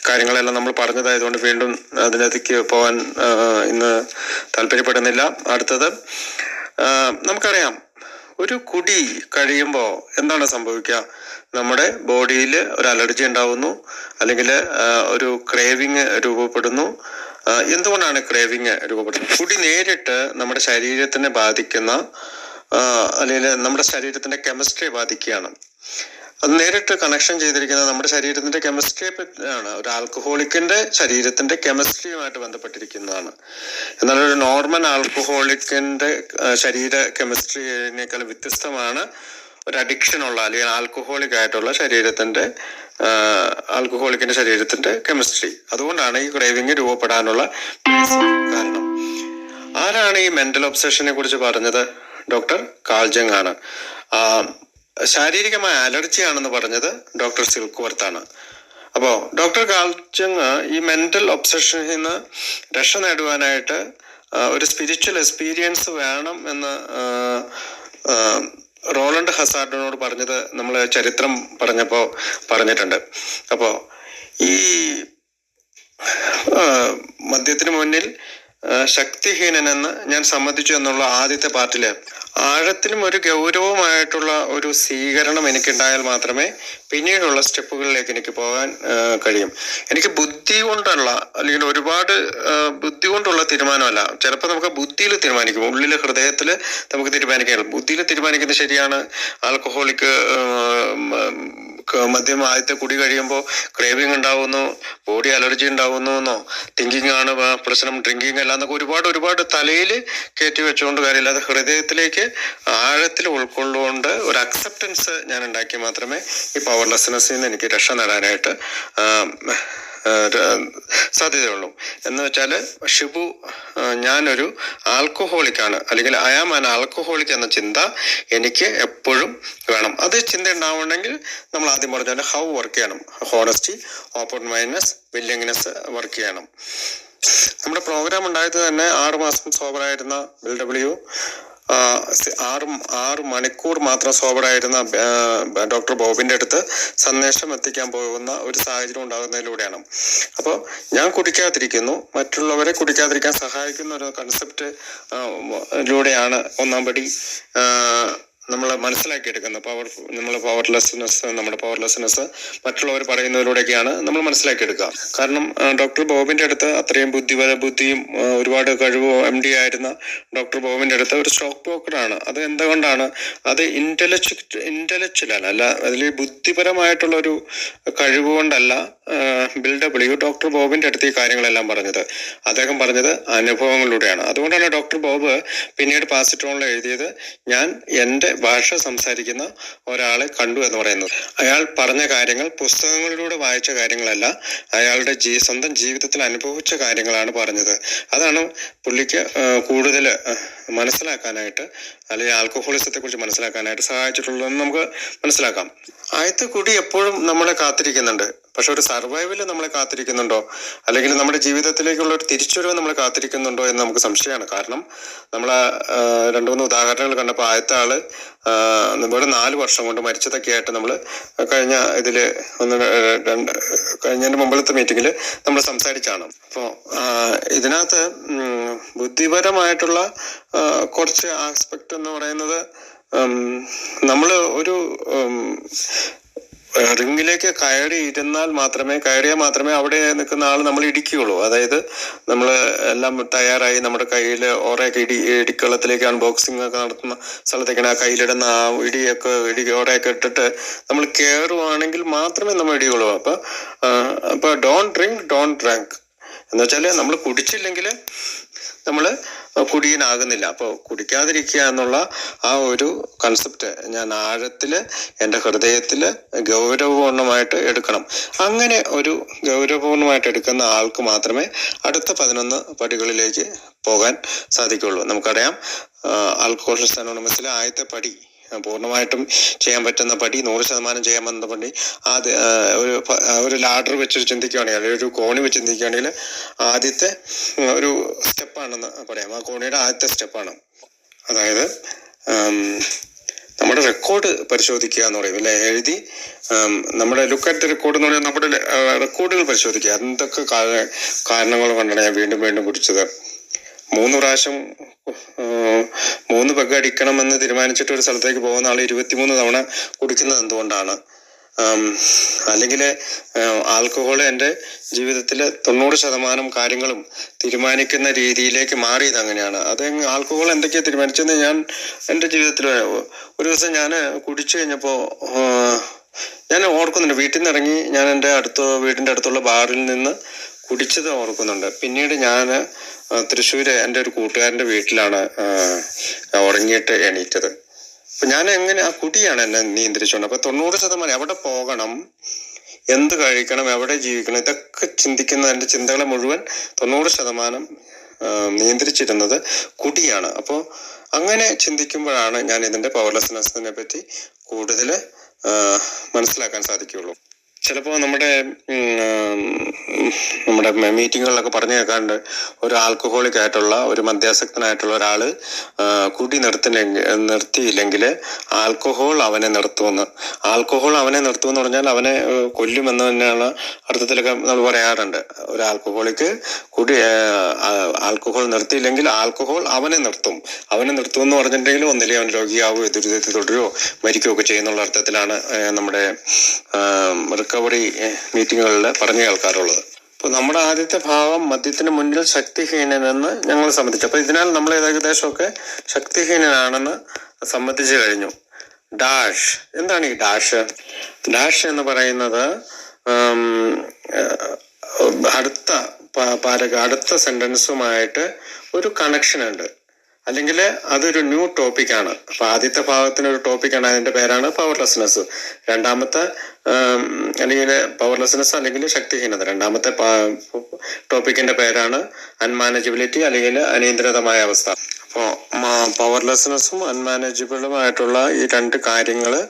കാര്യങ്ങളെല്ലാം നമ്മൾ പറഞ്ഞതായതുകൊണ്ട് വീണ്ടും അതിനകത്തേക്ക് പോകാൻ ഇന്ന് താല്പര്യപ്പെടുന്നില്ല. അടുത്തത്, നമുക്കറിയാം, ഒരു കുടി കഴിയുമ്പോൾ എന്താണ് സംഭവിക്കുക? നമ്മുടെ ബോഡിയിൽ ഒരു അലർജി ഉണ്ടാവുന്നു, അല്ലെങ്കിൽ ഒരു ക്രേവിങ് രൂപപ്പെടുന്നു. എന്തുകൊണ്ടാണ് ക്രേവിങ് രൂപപ്പെടുന്നത്? കുടി നേരിട്ട് നമ്മുടെ ശരീരത്തിനെ ബാധിക്കുന്ന, അല്ലെങ്കിൽ നമ്മുടെ ശരീരത്തിന്റെ കെമിസ്ട്രിയെ ബാധിക്കുകയാണ്. അത് നേരിട്ട് കണക്ഷൻ ചെയ്തിരിക്കുന്നത് നമ്മുടെ ശരീരത്തിന്റെ കെമിസ്ട്രിയെ പറ്റിയാണ്. ഒരു ആൽക്കഹോളിക്കിന്റെ ശരീരത്തിന്റെ കെമിസ്ട്രിയുമായിട്ട് ബന്ധപ്പെട്ടിരിക്കുന്നതാണ്. എന്നാൽ ഒരു നോർമൽ ആൽക്കഹോളിക്കിന്റെ ശരീര കെമിസ്ട്രിയേക്കാൾ വ്യത്യസ്തമാണ് ഒരു അഡിക്ഷൻ ഉള്ള അല്ലെങ്കിൽ ആൽക്കഹോളിക് ആയിട്ടുള്ള ആൽക്കഹോളിക്കിന്റെ ശരീരത്തിന്റെ കെമിസ്ട്രി. അതുകൊണ്ടാണ് ഈ ക്രേവിങ് രൂപപ്പെടാനുള്ള കാരണം. ആരാണ് ഈ മെന്റൽ ഒബ്സഷനെ കുറിച്ച് പറഞ്ഞത്? ഡോക്ടർ കാൾ ജങ് ആണ്. ശാരീരികമായ അലർജിയാണെന്ന് പറഞ്ഞത് ഡോക്ടർ സിൽക്ക്വർത്ത്. അപ്പോൾ ഡോക്ടർ കാൾ ജങ് ഈ മെന്റൽ ഒബ്സഷനിൽ നിന്ന് രക്ഷ നേടുവാനായിട്ട് ഒരു സ്പിരിച്വൽ എക്സ്പീരിയൻസ് വേണം എന്ന് റോളണ്ട് ഹസാർഡിനോട് പറഞ്ഞത് നമ്മൾ ചരിത്രം പറഞ്ഞപ്പോൾ പറഞ്ഞിട്ടുണ്ട്. അപ്പോൾ ഈ മദ്യത്തിന് മുന്നിൽ ശക്തിഹീനനെന്ന് ഞാൻ സമ്മതിച്ചു എന്നുള്ള ആദ്യത്തെ പാർട്ടില് ആഴത്തിലും ഒരു ഗൗരവമായിട്ടുള്ള ഒരു സ്വീകരണം എനിക്കുണ്ടായാൽ മാത്രമേ പിന്നീടുള്ള സ്റ്റെപ്പുകളിലേക്ക് എനിക്ക് പോകാൻ കഴിയും. എനിക്ക് ബുദ്ധി കൊണ്ടുള്ള അല്ലെങ്കിൽ ഒരുപാട് ബുദ്ധി കൊണ്ടുള്ള തീരുമാനമല്ല. ചിലപ്പോൾ നമുക്ക് ബുദ്ധിയിൽ തീരുമാനിക്കും, ഉള്ളിൽ ഹൃദയത്തിൽ നമുക്ക് തീരുമാനിക്കാം. ബുദ്ധിയിൽ തീരുമാനിക്കുന്നത് ശരിയാണ്. ആൽക്കഹോളിക് മദ്യം ആദ്യത്തെ കുടി കഴിയുമ്പോൾ ക്രേവിങ് ഉണ്ടാവുന്നു, ബോഡി അലർജി ഉണ്ടാവുന്നു എന്നോ, തിങ്കിങ് ആണ് പ്രശ്നം, ഡ്രിങ്കിങ് അല്ല എന്നൊക്കെ ഒരുപാട് തലയിൽ കയറ്റി വെച്ചുകൊണ്ട് കാര്യമില്ലാതെ ഹൃദയത്തിലേക്ക് ആഴത്തിൽ ഉൾക്കൊള്ളുകൊണ്ട് ഒരു അക്സെപ്റ്റൻസ് ഞാൻ ഉണ്ടാക്കി മാത്രമേ ഈ പവർലെസ്നെസ്സിൽ നിന്ന് എനിക്ക് രക്ഷ നേടാനായിട്ട് സാധ്യതയുള്ളൂ. എന്ന് വെച്ചാൽ, ഷിബു ഞാനൊരു ആൽക്കഹോളിക്കാണ് അല്ലെങ്കിൽ ഐ ആം ആൻ ആൽക്കഹോളിക് എന്ന ചിന്ത എനിക്ക് എപ്പോഴും വേണം. അത് ചിന്ത ഉണ്ടാവണമെങ്കിൽ നമ്മൾ ആദ്യം പറഞ്ഞ പോലെ ഹൗ വർക്ക് ചെയ്യണം? Honesty, open mindedness, willingness work ചെയ്യണം. നമ്മുടെ പ്രോഗ്രാം ഉണ്ടായത് തന്നെ 6 മാസം സോബറായിരുന്ന ബിൽ ഡബ്ല്യു ആറ് മണിക്കൂർ മാത്രം സോബറായിരുന്ന ഡോക്ടർ ബോബിന്റെ അടുത്ത് സന്ദേശം എത്തിക്കാൻ പോകുന്ന ഒരു സാഹചര്യം ഉണ്ടാകുന്നതിലൂടെയാണ്. അപ്പോൾ ഞാൻ കുടിക്കാതിരിക്കുന്നു, മറ്റുള്ളവരെ കുടിക്കാതിരിക്കാൻ സഹായിക്കുന്ന ഒരു കൺസെപ്റ്റ് ലൂടെയാണ് ഒന്നാം പടി നമ്മൾ മനസ്സിലാക്കിയെടുക്കുന്നത്. നമ്മുടെ പവർലെസ്നെസ് മറ്റുള്ളവർ പറയുന്നതിലൂടെയൊക്കെയാണ് നമ്മൾ മനസ്സിലാക്കിയെടുക്കുക. കാരണം ഡോക്ടർ ബോബിന്റെ അടുത്ത് അത്രയും ബുദ്ധിയും ഒരുപാട് കഴിവും MD ആയിരുന്ന ഡോക്ടർ ബോബിന്റെ അടുത്ത് ഒരു സ്റ്റോക്ക് ബ്രോക്കറാണ്. അത് എന്തുകൊണ്ടാണ്? അത് ഇന്റലക്ച്വൽ അല്ല, അതിൽ ബുദ്ധിപരമായിട്ടുള്ള ഒരു കഴിവ് കൊണ്ടല്ല ബിൽഡബിൾ ഡോക്ടർ ബോബിന്റെ അടുത്ത് ഈ കാര്യങ്ങളെല്ലാം പറഞ്ഞത്. അദ്ദേഹം പറഞ്ഞത് അനുഭവങ്ങളിലൂടെയാണ്. അതുകൊണ്ടാണ് ഡോക്ടർ ബോബ് പിന്നീട് പാസിട്രോണിൽ എഴുതിയത്, ഞാൻ എൻ്റെ ഭാഷ സംസാരിക്കുന്ന ഒരാളെ കണ്ടു എന്ന് പറയുന്നത്. അയാൾ പറഞ്ഞ കാര്യങ്ങൾ പുസ്തകങ്ങളിലൂടെ വായിച്ച കാര്യങ്ങളല്ല, അയാളുടെ സ്വന്തം ജീവിതത്തിൽ അനുഭവിച്ച കാര്യങ്ങളാണ് പറഞ്ഞത്. അതാണ് പുള്ളിക്ക് കൂടുതൽ മനസ്സിലാക്കാനായിട്ട്, അല്ലെങ്കിൽ ആൽക്കഹോളിസത്തെ കുറിച്ച് മനസ്സിലാക്കാനായിട്ട് സഹായിച്ചിട്ടുള്ളതെന്ന് നമുക്ക് മനസ്സിലാക്കാം. ആദ്യത്തെ കുടി എപ്പോഴും നമ്മളെ കാത്തിരിക്കുന്നുണ്ട്, പക്ഷെ ഒരു സർവൈവൽ നമ്മളെ കാത്തിരിക്കുന്നുണ്ടോ, അല്ലെങ്കിൽ നമ്മുടെ ജീവിതത്തിലേക്കുള്ള ഒരു തിരിച്ചുവരവ് നമ്മളെ കാത്തിരിക്കുന്നുണ്ടോ എന്ന് നമുക്ക് സംശയമാണ്. കാരണം നമ്മൾ 2-3 ഉദാഹരണങ്ങൾ കണ്ടപ്പോൾ ആദ്യത്തെ ആള് ഇവിടെ 4 വർഷം കൊണ്ട് മരിച്ചതൊക്കെ ആയിട്ട് നമ്മൾ കഴിഞ്ഞതിന്റെ മുമ്പിലത്തെ മീറ്റിങ്ങിൽ നമ്മൾ സംസാരിച്ചാണ്. അപ്പോൾ ഇതിനകത്ത് ബുദ്ധിപരമായിട്ടുള്ള കുറച്ച് ആസ്പെക്ട് എന്ന് പറയുന്നത്, നമ്മൾ ഒരു റിങ്ങിലേക്ക് കയറിയാൽ മാത്രമേ അവിടെ നിൽക്കുന്ന ആൾ നമ്മൾ ഇടിക്കുകയുള്ളൂ. അതായത് നമ്മൾ എല്ലാം തയ്യാറായി നമ്മുടെ കയ്യിൽ ഓറയൊക്കെ ഇടിക്കളത്തിലേക്കാണ് ബോക്സിംഗ് ഒക്കെ നടത്തുന്ന സ്ഥലത്തേക്കാണ് ആ കയ്യിലിടുന്ന ആ ഓറയൊക്കെ ഇട്ടിട്ട് നമ്മൾ കയറുവാണെങ്കിൽ മാത്രമേ നമ്മൾ ഇടിയുള്ളൂ. അപ്പൊ ഡോണ്ട് ഡ്രിങ്ക് എന്ന് വെച്ചാല് നമ്മൾ കുടിച്ചില്ലെങ്കിൽ നമ്മൾ കുടിയനാകുന്നില്ല. അപ്പോൾ കുടിക്കാതിരിക്കുക എന്നുള്ള ആ ഒരു കൺസെപ്റ്റ് ഞാൻ ആഴത്തില് എൻ്റെ ഹൃദയത്തില് ഗൗരവപൂർണമായിട്ട് എടുക്കണം. അങ്ങനെ ഒരു ഗൗരവപൂർണമായിട്ട് എടുക്കുന്ന ആൾക്ക് മാത്രമേ അടുത്ത 11 പടികളിലേക്ക് പോകാൻ സാധിക്കുള്ളൂ. നമുക്കറിയാം, ആൽക്കഹോളിക്സ് അനോണിമസിലെ ആദ്യത്തെ പടി, പൂർണ്ണമായിട്ടും ചെയ്യാൻ പറ്റുന്ന പടി, 100% ചെയ്യാൻ പറ്റുന്ന പടി, ഒരു ലാഡർ വെച്ച് ചിന്തിക്കുകയാണെങ്കിൽ, അല്ലെങ്കിൽ ഒരു കോണി വെച്ച് ചിന്തിക്കുകയാണെങ്കിൽ ആദ്യത്തെ ഒരു സ്റ്റെപ്പാണെന്ന് പറയാം. ആ കോണിയുടെ ആദ്യത്തെ സ്റ്റെപ്പാണ്. അതായത് നമ്മുടെ റെക്കോർഡ് പരിശോധിക്കുക എന്ന് പറയും അല്ലെ, എഴുതി നമ്മുടെ ലുക്ക് അറ്റ് ദി റെക്കോർഡ് എന്ന് പറയുന്നത് നമ്മുടെ റെക്കോർഡുകൾ പരിശോധിക്കുക. എന്തൊക്കെ കാരണങ്ങൾ കൊണ്ടാണ് ഞാൻ വീണ്ടും കുടിച്ചത്. 3 പ്രാവശ്യം 3 പെഗ് അടിക്കണമെന്ന് തീരുമാനിച്ചിട്ട് ഒരു സ്ഥലത്തേക്ക് പോകുന്ന ആൾ 23 തവണ കുടിക്കുന്നത് എന്തുകൊണ്ടാണ്? അല്ലെങ്കിൽ ആൽക്കഹോൾ എൻ്റെ ജീവിതത്തിലെ 90% കാര്യങ്ങളും തീരുമാനിക്കുന്ന രീതിയിലേക്ക് മാറിയത് അങ്ങനെയാണ്. അത് ആൽക്കഹോൾ എന്തൊക്കെയാ തീരുമാനിച്ചെന്ന് ഞാൻ എൻ്റെ ജീവിതത്തിൽ ഒരു ദിവസം ഞാൻ കുടിച്ചു കഴിഞ്ഞപ്പോൾ ഞാൻ ഓർക്കുന്നുണ്ട്. വീട്ടിൽ നിന്ന് ഇറങ്ങി ഞാൻ എൻ്റെ വീടിൻ്റെ അടുത്തുള്ള ബാറിൽ നിന്ന് കുടിച്ചത് ഓർക്കുന്നുണ്ട്. പിന്നീട് ഞാൻ തൃശ്ശൂര് എൻ്റെ ഒരു കൂട്ടുകാരൻ്റെ വീട്ടിലാണ് ഉറങ്ങിയിട്ട് എണീറ്റത്. അപ്പൊ ഞാൻ എങ്ങനെ ആ കുടിയാണ് എന്നെ നിയന്ത്രിച്ചുകൊണ്ട്. അപ്പൊ 90% എവിടെ പോകണം, എന്ത് കഴിക്കണം, എവിടെ ജീവിക്കണം, ഇതൊക്കെ ചിന്തിക്കുന്ന എൻ്റെ ചിന്തകളെ മുഴുവൻ 90% നിയന്ത്രിച്ചിരുന്നത് കുടിയാണ്. അപ്പോൾ അങ്ങനെ ചിന്തിക്കുമ്പോഴാണ് ഞാൻ ഇതിന്റെ പവർലെസ്നെസ്സിനെ പറ്റി കൂടുതൽ മനസ്സിലാക്കാൻ സാധിക്കുകയുള്ളൂ. ചിലപ്പോൾ നമ്മുടെ മീറ്റിങ്ങുകളിലൊക്കെ പറഞ്ഞു കേൾക്കാണ്ട്, ഒരു ആൽക്കഹോളിക് ആയിട്ടുള്ള ഒരു മദ്യാസക്തനായിട്ടുള്ള ഒരാള് കുടി നിർത്തിയില്ലെങ്കിൽ ആൽക്കഹോൾ അവനെ നിർത്തുമെന്ന്. ആൽക്കഹോൾ അവനെ നിർത്തുമെന്ന് പറഞ്ഞാൽ അവനെ കൊല്ലുമെന്ന് തന്നെയാണ് അർത്ഥത്തിലൊക്കെ നമ്മൾ പറയാറുണ്ട്. ഒരു ആൽക്കഹോളിക്ക് ആൽക്കഹോൾ നിർത്തിയില്ലെങ്കിൽ ആൽക്കഹോൾ അവനെ നിർത്തുമെന്ന് പറഞ്ഞിട്ടുണ്ടെങ്കിൽ ഒന്നില്ലേ അവൻ രോഗിയാവുകയോ ദുരിതത്തിൽ തുടരുകയോ മരിക്കുകയോ ഒക്കെ ചെയ്യുന്നുള്ള അർത്ഥത്തിലാണ് നമ്മുടെ റിക്കവറി മീറ്റിങ്ങുകളിൽ പറഞ്ഞു കേൾക്കാറുള്ളത്. അപ്പൊ നമ്മുടെ ആദ്യത്തെ ഭാവം മദ്യത്തിന് മുന്നിൽ ശക്തിഹീനനെന്ന് ഞങ്ങൾ സമ്മതിച്ചു. അപ്പൊ ഇതിനാൽ നമ്മൾ ഏകദേശമൊക്കെ ശക്തിഹീനനാണെന്ന് സമ്മതിച്ചു കഴിഞ്ഞു. ഡാഷ്, എന്താണ് ഈ ഡാഷ്? ഡാഷ് എന്ന് പറയുന്നത് അടുത്ത സെന്റൻസുമായിട്ട് ഒരു കണക്ഷൻ ഉണ്ട്, അല്ലെങ്കിൽ അതൊരു ന്യൂ ടോപ്പിക്കാണ്. അപ്പൊ ആദ്യത്തെ ഭാഗത്തിന് ഒരു ടോപ്പിക്കാണ്, അതിന്റെ പേരാണ് പവർലെസ്നെസ്. രണ്ടാമത്തെ അല്ലെങ്കിൽ പവർലെസ്നെസ് അല്ലെങ്കിൽ ശക്തിഹീനത. രണ്ടാമത്തെ ടോപ്പിക്കിന്റെ പേരാണ് അൺമാനേജബിലിറ്റി അല്ലെങ്കിൽ അനിയന്ത്രിതമായ അവസ്ഥ. അപ്പോൾ പവർലെസ്നെസ്സും അൺമാനേജബിളുമായിട്ടുള്ള ഈ 2 കാര്യങ്ങള്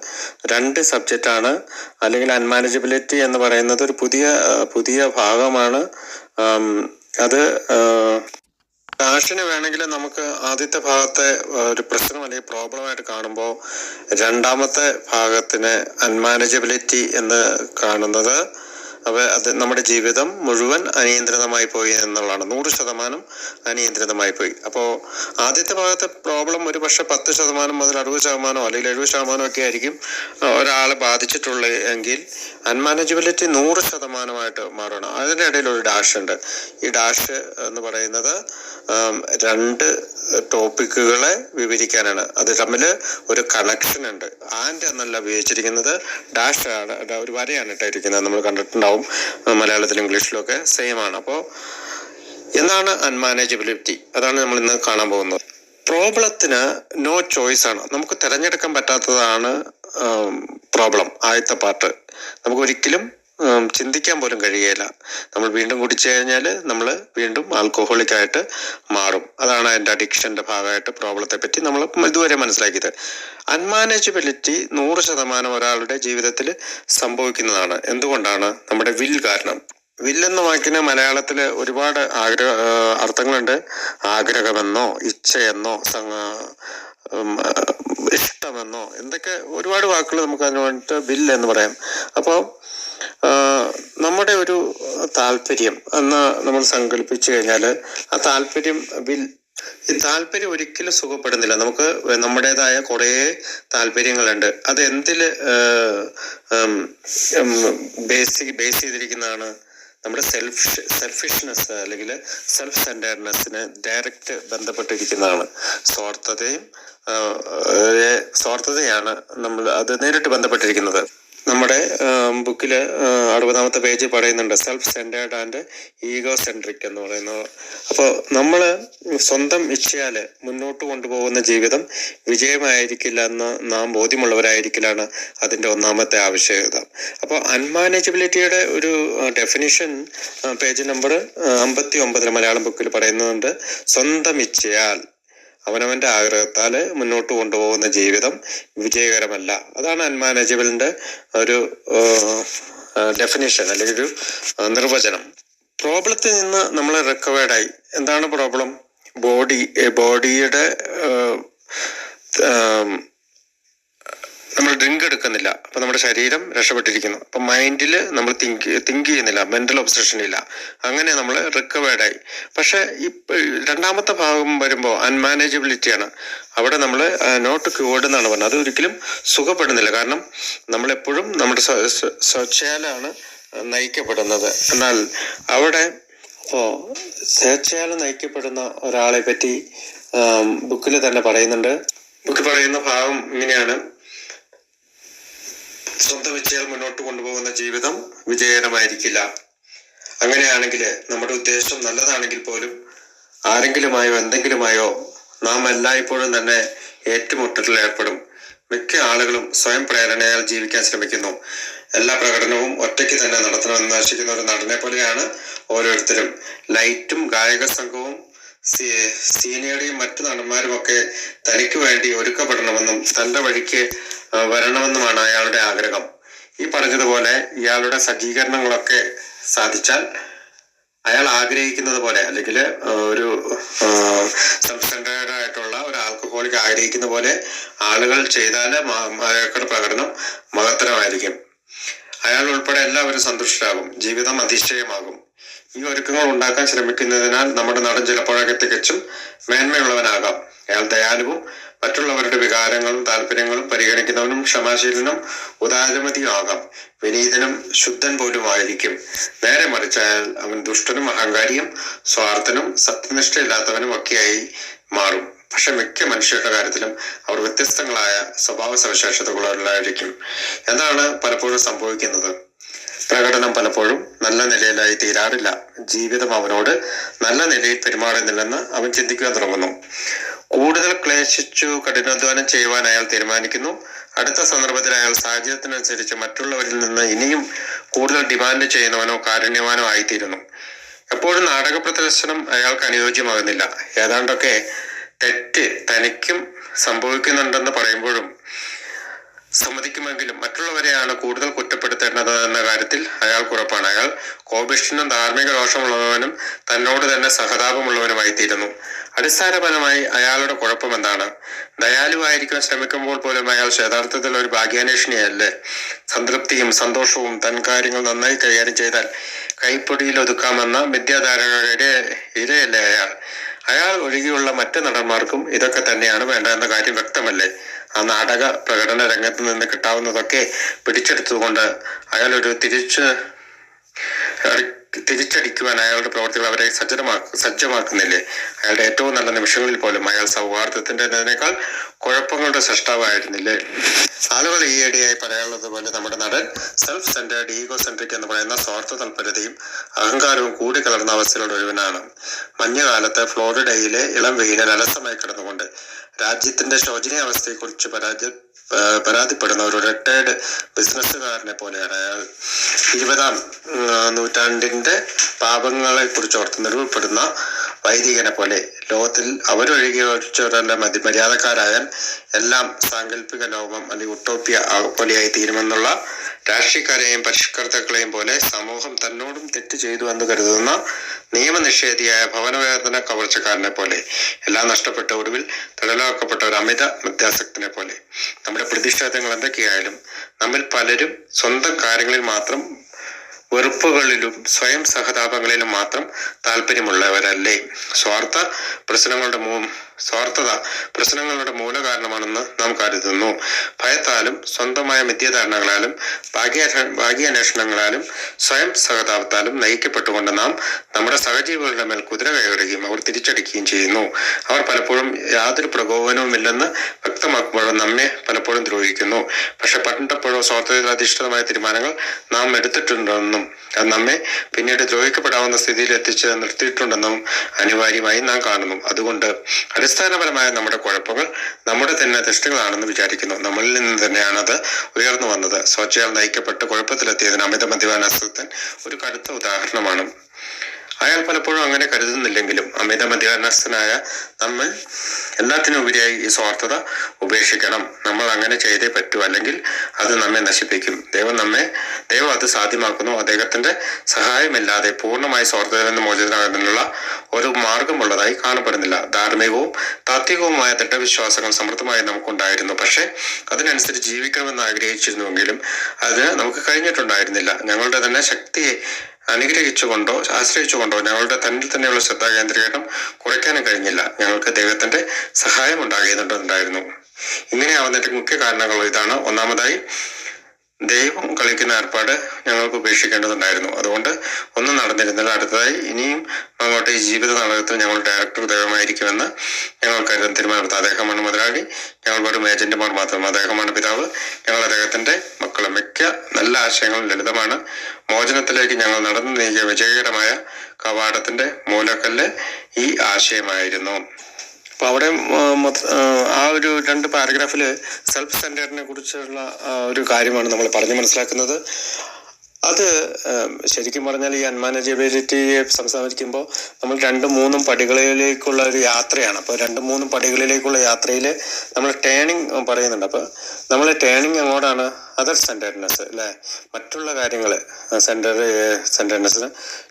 2 സബ്ജക്റ്റാണ്. അല്ലെങ്കിൽ അൺമാനേജബിലിറ്റി എന്ന് പറയുന്നത് ഒരു പുതിയ ഭാഗമാണ്. അത് ഡാഷിന് വേണമെങ്കിൽ നമുക്ക് ആദ്യത്തെ ഭാഗത്തെ ഒരു പ്രശ്നം അല്ലെങ്കിൽ പ്രോബ്ലമായിട്ട് കാണുമ്പോൾ രണ്ടാമത്തെ ഭാഗത്തിന് അൺമാനേജബിലിറ്റി എന്ന് കാണുന്നത് അത് നമ്മുടെ ജീവിതം മുഴുവൻ അനിയന്ത്രിതമായി പോയി എന്നുള്ളതാണ്. 100% അനിയന്ത്രിതമായി പോയി. അപ്പോൾ ആദ്യത്തെ ഭാഗത്തെ പ്രോബ്ലം ഒരു പക്ഷെ 10% മുതൽ 60% അല്ലെങ്കിൽ 70% ഒക്കെ ആയിരിക്കും ഒരാളെ ബാധിച്ചിട്ടുള്ളത് എങ്കിൽ അൺമാനേജബിലിറ്റി 100%ആയിട്ട് മാറണം. അതിൻ്റെ ഇടയിൽ ഒരു ഡാഷ് ഉണ്ട്. ഈ ഡാഷ് എന്ന് പറയുന്നത് 2 ടോപ്പിക്കുകളെ വിവരിക്കാനാണ്. അത് തമ്മിൽ ഒരു കണക്ഷൻ ഉണ്ട്. ആൻഡ് എന്നല്ല ഉപയോഗിച്ചിരിക്കുന്നത്, ഡാഷ് ആണ്, ഒരു വരയാണ് ഇട്ടിരിക്കുന്നത്. നമ്മൾ കണ്ടിട്ടുണ്ടാവും മലയാളത്തിലും ഇംഗ്ലീഷിലും ഒക്കെ സെയിം ആണ്. അപ്പോൾ എന്താണ് അൺമാനേജബിലിറ്റി? അതാണ് നമ്മൾ ഇന്ന് കാണാൻ പോകുന്നത്. പ്രോബ്ലത്തിന് നോ ചോയ്സ് ആണ്. നമുക്ക് തിരഞ്ഞെടുക്കാൻ പറ്റാത്തതാണ് പ്രോബ്ലം. ആദ്യത്തെ പാർട്ട് നമുക്ക് ഒരിക്കലും ചിന്തിക്കാൻ പോലും കഴിയുകയില്ല. നമ്മൾ വീണ്ടും കുടിച്ചു കഴിഞ്ഞാൽ നമ്മൾ വീണ്ടും ആൽക്കഹോളിക്കായിട്ട് മാറും. അതാണ് അതിൻ്റെ അഡിക്ഷൻ്റെ ഭാഗമായിട്ട് പ്രോബ്ലത്തെ പറ്റി നമ്മൾ ഇതുവരെ മനസ്സിലാക്കിയത്. അൺമാനേജബിലിറ്റി 100% ഒരാളുടെ ജീവിതത്തിൽ സംഭവിക്കുന്നതാണ്. എന്തുകൊണ്ടാണ്? നമ്മുടെ വിൽ കാരണം. വില്ലെന്ന വാക്കിന് മലയാളത്തിൽ ഒരുപാട് അർത്ഥങ്ങളുണ്ട്. ആഗ്രഹമെന്നോ ഇച്ഛയെന്നോ ഇഷ്ടമെന്നോ എന്തൊക്കെ ഒരുപാട് വാക്കുകൾ നമുക്ക് അതിന് വേണ്ടിയിട്ട് വിൽ എന്ന് പറയാം. അപ്പോൾ നമ്മുടെ ഒരു താല്പര്യം എന്ന് നമ്മൾ സങ്കല്പിച്ചു കഴിഞ്ഞാൽ ആ താല്പര്യം ഈ താല്പര്യം ഒരിക്കലും സുഖപ്പെടുന്നില്ല. നമുക്ക് നമ്മുടേതായ കുറേ താല്പര്യങ്ങളുണ്ട്. അത് എന്തില് ബേസ് ചെയ്തിരിക്കുന്നതാണ്? നമ്മുടെ സെൽഫിഷ്നെസ് അല്ലെങ്കിൽ സെൽഫ് സെന്റേർനെസ്സിന് ഡയറക്റ്റ് ബന്ധപ്പെട്ടിരിക്കുന്നതാണ്. സ്വാർത്ഥതയാണ് നമ്മൾ അത് നേരിട്ട് ബന്ധപ്പെട്ടിരിക്കുന്നത്. നമ്മുടെ ബുക്കില് 60ാമത്തെ പേജ് പറയുന്നുണ്ട് self centred and ego centric എന്ന് പറയുന്നത്. അപ്പോൾ നമ്മൾ സ്വന്തം ഇച്ഛയാൽ മുന്നോട്ട് കൊണ്ടുപോകുന്ന ജീവിതം വിജയമായിരിക്കില്ല എന്ന് നാം ബോധ്യമുള്ളവരായിരിക്കലാണ് അതിൻ്റെ 1ാമത്തെ ആവശ്യകത. അപ്പോൾ അൺമാനേജബിലിറ്റിയുടെ ഒരു ഡെഫിനിഷൻ പേജ് നമ്പർ 59 മലയാളം ബുക്കിൽ പറയുന്നുണ്ട്. സ്വന്തം ഇച്ഛയാൽ അവനവൻ്റെ ആഗ്രഹത്താൽ മുന്നോട്ട് കൊണ്ടുപോകുന്ന ജീവിതം വിജയകരമല്ല. അതാണ് അൺമാനേജബിളിൻ്റെ ഒരു ഡെഫിനിഷൻ അല്ലെങ്കിൽ ഒരു നിർവചനം. പ്രോബ്ലത്തിൽ നിന്ന് നമ്മൾ റിക്കവേർഡായി. എന്താണ് പ്രോബ്ലം? ബോഡിയുടെ നമ്മൾ ഡ്രിങ്ക് എടുക്കുന്നില്ല, അപ്പൊ നമ്മുടെ ശരീരം രക്ഷപ്പെട്ടിരിക്കുന്നു. അപ്പൊ മൈൻഡിൽ നമ്മൾ തിങ്ക് ചെയ്യുന്നില്ല, മെന്റൽ ഒബ്സഷൻ ഇല്ല. അങ്ങനെ നമ്മൾ റിക്കവേർഡായി. പക്ഷെ ഈ 2ാമത്തെ ഭാഗം വരുമ്പോൾ അൺമാനേജബിലിറ്റിയാണ്. അവിടെ നമ്മൾ നോട്ട് ക്യൂർഡ് എന്നാണ് പറഞ്ഞത്. അത് ഒരിക്കലും സുഖപ്പെടുന്നില്ല. കാരണം നമ്മളെപ്പോഴും നമ്മുടെ സ്വേച്ഛയാലാണ് നയിക്കപ്പെടുന്നത്. എന്നാൽ അവിടെ സ്വേച്ഛയാൽ നയിക്കപ്പെടുന്ന ഒരാളെ പറ്റി ബുക്കിൽ തന്നെ പറയുന്നുണ്ട്. ബുക്കിൽ പറയുന്ന ഭാഗം ഇങ്ങനെയാണ്: സ്വന്തം ഇച്ഛയാൽ മുന്നോട്ട് കൊണ്ടുപോകുന്ന ജീവിതം വിജയകരമായിരിക്കില്ല. അങ്ങനെയാണെങ്കിൽ നമ്മുടെ ഉദ്ദേശം നല്ലതാണെങ്കിൽ പോലും ആരെങ്കിലുമായോ എന്തെങ്കിലുമായോ നാം എല്ലായ്പ്പോഴും തന്നെ ഏറ്റുമുട്ടലിൽ ഏർപ്പെടും. മിക്ക ആളുകളും സ്വയം പ്രേരണയാൽ ജീവിക്കാൻ ശ്രമിക്കുന്നു. എല്ലാ പ്രകടനവും ഒറ്റയ്ക്ക് തന്നെ നടത്തണമെന്ന് ആശിക്കുന്ന ഒരു നടനെ പോലെയാണ് ഓരോരുത്തരും. ലൈറ്റും ഗായക സംഘവും സീനിയറുടെയും മറ്റു നടന്മാരും ഒക്കെ തനിക്ക് വേണ്ടി ഒരുക്കപ്പെടണമെന്നും തൻ്റെ വഴിക്ക് വരണമെന്നുമാണ് അയാളുടെ ആഗ്രഹം. ഈ പറഞ്ഞതുപോലെ ഇയാളുടെ സജ്ജീകരണങ്ങളൊക്കെ സാധിച്ചാൽ അയാൾ ആഗ്രഹിക്കുന്നത് പോലെ, അല്ലെങ്കിൽ ഒരു സെൽഫ് സെന്റേർഡ് ആയിട്ടുള്ള ഒരു ആൽക്കഹോളിക് ആഗ്രഹിക്കുന്ന പോലെ ആളുകൾ ചെയ്താൽ അയാളുടെ പ്രകടനം മഹത്തരമായിരിക്കും. അയാൾ ഉൾപ്പെടെ എല്ലാവരും സന്തുഷ്ടരാകും. ജീവിതം അതിശയമാകും. ഈ ഒരുക്കങ്ങൾ ഉണ്ടാക്കാൻ ശ്രമിക്കുന്നതിനാൽ നമ്മുടെ നടൻ ചിലപ്പോഴൊക്കെ തികച്ചും മേന്മയുള്ളവനാകാം. അയാൾ ദയാലുവും മറ്റുള്ളവരുടെ വികാരങ്ങളും താല്പര്യങ്ങളും പരിഗണിക്കുന്നവനും ക്ഷമാശീലനും ഉദാരമതിയും ആകാം. വിനീതനും ശുദ്ധൻ പോലും ആയിരിക്കും. നേരെ മറിച്ച് അവൻ ദുഷ്ടനും അഹങ്കാരിയും സ്വാർത്ഥനും സത്യനിഷ്ഠയില്ലാത്തവനും ഒക്കെയായി മാറും. പക്ഷെ മിക്ക മനുഷ്യരുടെ കാര്യത്തിലും അവർ വ്യത്യസ്തങ്ങളായ സ്വഭാവ സവിശേഷതകളുള്ളവരായിരിക്കും. എന്താണ് പലപ്പോഴും സംഭവിക്കുന്നത്? പ്രകടനം പലപ്പോഴും നല്ല നിലയിലായി തീരാറില്ല. ജീവിതം അവനോട് നല്ല നിലയിൽ പെരുമാറുന്നില്ലെന്ന് അവൻ ചിന്തിക്കുവാൻ തുടങ്ങുന്നു. കൂടുതൽ ക്ലേശിച്ചു കഠിനാധ്വാനം ചെയ്യുവാൻ അയാൾ തീരുമാനിക്കുന്നു. അടുത്ത സന്ദർഭത്തിൽ അയാൾ സാഹചര്യത്തിനനുസരിച്ച് മറ്റുള്ളവരിൽ നിന്ന് ഇനിയും കൂടുതൽ ഡിമാൻഡ് ചെയ്യുന്നവനോ കാരുണ്യവാനോ ആയിത്തീരുന്നു. എപ്പോഴും നാടക പ്രദർശനം അയാൾക്ക് അനുയോജ്യമാകുന്നില്ല. ഏതാണ്ടൊക്കെ തെറ്റ് തനിക്കും സംഭവിക്കുന്നുണ്ടെന്ന് പറയുമ്പോഴും സമ്മതിക്കുമെങ്കിലും മറ്റുള്ളവരെയാണ് കൂടുതൽ കുറ്റപ്പെടുത്തേണ്ടത് എന്ന കാര്യത്തിൽ അയാൾക്ക് ഉറപ്പാണ്. അയാൾ കോപിഷ്ഠനും ധാർമ്മിക ദോഷമുള്ളവനും തന്നോട് തന്നെ സഹതാപമുള്ളവനുമായി തീരുന്നു. അടിസ്ഥാനപരമായി അയാളുടെ കുഴപ്പം എന്താണ്? ദയാലുവായിരിക്കാൻ ശ്രമിക്കുമ്പോൾ പോലും അയാൾ യഥാർത്ഥത്തിൽ ഒരു ഭാഗ്യാന്വേഷണിയല്ലേ? സംതൃപ്തിയും സന്തോഷവും തൻ കാര്യങ്ങൾ നന്നായി കൈകാര്യം ചെയ്താൽ കൈപ്പൊടിയിൽ ഒതുക്കാമെന്ന മിഥ്യാധാരണയുടെ ഇരയല്ലേ അയാൾ? അയാൾ ഒഴികെയുള്ള മറ്റു നടന്മാർക്കും ഇതൊക്കെ തന്നെയാണ് വേണ്ടതെന്ന കാര്യം വ്യക്തമല്ലേ? ആ നാടക പ്രകടന രംഗത്ത് നിന്ന് കിട്ടാവുന്നതൊക്കെ പിടിച്ചെടുത്തുകൊണ്ട് അയാൾ ഒരു തിരിച്ചടിക്കുവാൻ അയാളുടെ പ്രവർത്തികൾ അവരെ സജ്ജമാക്കുന്നില്ലേ? അയാളുടെ ഏറ്റവും നല്ല നിമിഷങ്ങളിൽ പോലും അയാൾ സൗഹാർദ്ദത്തിൻ്റെതിനേക്കാൾ കുഴപ്പങ്ങളുടെ സൃഷ്ടാവായിരുന്നില്ലേ? ആളുകൾ ഈയിടെയായി പറയാനുള്ളത് പോലെ നമ്മുടെ നടൻ സെൽഫ് സെന്റേർഡ് ഈഗോ സെൻട്രിക് എന്ന് പറയുന്ന സ്വാർത്ഥ തൽപരതയും അഹങ്കാരവും കൂടി കലർന്ന അവസ്ഥയിലുള്ള ഒരുവനാണ്. മഞ്ഞുകാലത്ത് ഫ്ലോറിഡയിലെ ഇളം വെയിലിൽ അലസമായി കിടന്നുകൊണ്ട് രാജ്യത്തിന്റെ ശോചനീയ അവസ്ഥയെക്കുറിച്ച് പരാതിപ്പെടുന്ന ഒരു റിട്ടയർഡ് ബിസിനസ്സുകാരനെ പോലെയാണ് അയാൾ. 20-ാം നൂറ്റാണ്ടിന്റെ പാപങ്ങളെ കുറിച്ച് ഓർത്ത് നിലവിൽപ്പെടുന്ന വൈദികനെ പോലെ ലോകത്തിൽ അവരൊഴികെല്ലാം മര്യാദക്കാരായാൽ എല്ലാം സാങ്കല്പിക ലോകം അല്ലെങ്കിൽ ഉട്ടോപ്യ പോലെയായി തീരുമെന്നുള്ള രാഷ്ട്രീയക്കാരെയും പരിഷ്കർത്താക്കളെയും പോലെ സമൂഹം തന്നോടും തെറ്റ് ചെയ്തു എന്ന് കരുതുന്ന നിയമനിഷേധിയായ ഭവനവേദന കവർച്ചക്കാരനെ പോലെ എല്ലാം നഷ്ടപ്പെട്ട ഒടുവിൽ തടലാക്കപ്പെട്ട ഒരു അമിത മധ്യാസക്തനെ പോലെ നമ്മുടെ പ്രതിഷേധങ്ങൾ എന്തൊക്കെയായാലും നമ്മിൽ പലരും സ്വന്തം കാര്യങ്ങളിൽ മാത്രം വെറുപ്പുകളിലും സ്വയം സഹതാപങ്ങളിലും മാത്രം താല്പര്യമുള്ളവരല്ലേ? സ്വാർത്ഥത പ്രശ്നങ്ങളുടെ മൂല കാരണമാണെന്ന് നാം കരുതുന്നു. ഭയത്താലും സ്വന്തമായ മിഥ്യാധാരണകളാലും ഭാഗ്യാന്വേഷണങ്ങളാലും സ്വയം സഹതാപത്താലും നയിക്കപ്പെട്ടുകൊണ്ട് നാം നമ്മുടെ സഹജീവികളുടെ മേൽ കുതിര കയറുകയും അവർ തിരിച്ചടിക്കുകയും ചെയ്യുന്നു. അവർ പലപ്പോഴും യാതൊരു പ്രകോപനവുമില്ലെന്ന് വ്യക്തമാക്കുമ്പോഴും നമ്മെ പലപ്പോഴും ദ്രോഹിക്കുന്നു. പക്ഷെ പണ്ടപ്പോഴോ സ്വാർത്ഥതയിൽ അധിഷ്ഠിതമായ തീരുമാനങ്ങൾ നാം എടുത്തിട്ടുണ്ടെന്നും അത് നമ്മെ പിന്നീട് ദ്രോഹിക്കപ്പെടാവുന്ന സ്ഥിതിയിൽ എത്തിച്ച് നിർത്തിയിട്ടുണ്ടെന്നും അനിവാര്യമായി നാം കാണുന്നു. അതുകൊണ്ട് അടിസ്ഥാനപരമായ നമ്മുടെ കുഴപ്പങ്ങൾ നമ്മുടെ തന്നെ തെറ്റുകളാണെന്ന് വിചാരിക്കുന്നു. നമ്മളിൽ നിന്ന് തന്നെയാണ് അത് ഉയർന്നു വന്നത്. സ്വച്ഛയാൽ നയിക്കപ്പെട്ട് കുഴപ്പത്തിലെത്തിയതിന് അമിത മദ്യപാനാസക്തൻ ഒരു കടുത്ത ഉദാഹരണമാണ്. അയാൾ പലപ്പോഴും അങ്ങനെ കരുതുന്നില്ലെങ്കിലും അമിത മദ്യപാനസ്ഥനായ നമ്മൾ എല്ലാത്തിനുപരിയായി ഈ സ്വാർത്ഥത ഉപേക്ഷിക്കണം. നമ്മൾ അങ്ങനെ ചെയ്തേ പറ്റൂ, അല്ലെങ്കിൽ അത് നമ്മെ നശിപ്പിക്കും. ദൈവം അത് സാധ്യമാക്കുന്നു. അദ്ദേഹത്തിന്റെ സഹായമില്ലാതെ പൂർണ്ണമായി സ്വാർത്ഥതയിൽ നിന്ന് മോചിതനാകുന്നതിനുള്ള ഒരു മാർഗമുള്ളതായി കാണപ്പെടുന്നില്ല. ധാർമ്മികവും താത്വികവുമായ ദൃഢവിശ്വാസങ്ങൾ സമൃദ്ധമായി നമുക്കുണ്ടായിരുന്നു. പക്ഷെ അതിനനുസരിച്ച് ജീവിക്കണമെന്ന് ആഗ്രഹിച്ചിരുന്നുവെങ്കിലും അതിന് നമുക്ക് കഴിഞ്ഞിട്ടുണ്ടായിരുന്നില്ല. ഞങ്ങളുടെ തന്നെ ശക്തിയെ അനുഗ്രഹിച്ചുകൊണ്ടോ ആശ്രയിച്ചുകൊണ്ടോ ഞങ്ങളുടെ തന്നിൽ തന്നെയുള്ള ശ്രദ്ധാ കേന്ദ്രീകരണം കുറയ്ക്കാനും കഴിഞ്ഞില്ല. ഞങ്ങൾക്ക് ദൈവത്തിന്റെ സഹായം ഉണ്ടായിരുന്നു. ഇങ്ങനെയാവുന്നതിന്റെ മുഖ്യ കാരണങ്ങൾ ഇതാണ്. ഒന്നാമതായി, ദൈവം കളിക്കുന്ന ഏർപ്പാട് ഞങ്ങൾക്ക് ഉപേക്ഷിക്കേണ്ടതുണ്ടായിരുന്നു. അതുകൊണ്ട് ഒന്നും നടന്നിരുന്നില്ല. അടുത്തതായി, ഇനിയും അങ്ങോട്ട് ഈ ജീവിത നാടകത്തിൽ ഞങ്ങളുടെ ഡയറക്ടർ ദൈവമായിരിക്കുമെന്ന് ഞങ്ങൾ കരുതുന്ന തീരുമാനമെടുത്തു. അദ്ദേഹമാണ് മുതലാളി, ഞങ്ങൾ വെറും ഏജന്റുമാർ മാത്രം. അദ്ദേഹമാണ് പിതാവ്, ഞങ്ങൾ അദ്ദേഹത്തിന്റെ മക്കളും. മിക്ക നല്ല ആശയങ്ങളും ലളിതമാണ്. മോചനത്തിലേക്ക് ഞങ്ങൾ നടന്നു നീങ്ങിയ വിജയകരമായ കവാടത്തിന്റെ മൂലക്കല്ല് ഈ ആശയമായിരുന്നു. അപ്പൊ അവിടെ ആ ഒരു 2 പാരഗ്രാഫില് സെൽഫ് സെന്ററിനെ കുറിച്ചുള്ള ഒരു കാര്യമാണ് നമ്മൾ പറഞ്ഞു മനസ്സിലാക്കുന്നത്. അത് ശരിക്കും പറഞ്ഞാൽ ഈ അൺമാനേജബിലിറ്റിയെ സംസാരിക്കുമ്പോൾ നമ്മൾ 2-3 പടികളിലേക്കുള്ള ഒരു യാത്രയാണ്. അപ്പോൾ 2-3 പടികളിലേക്കുള്ള യാത്രയിൽ നമ്മൾ ടേണിങ് പറയുന്നുണ്ട്. അപ്പോൾ നമ്മൾ ടേണിങ് എങ്ങോട്ടാണ്? അതർ സെന്റർനെസ് അല്ലേ? മറ്റുള്ള കാര്യങ്ങൾ സെന്റർനെസ്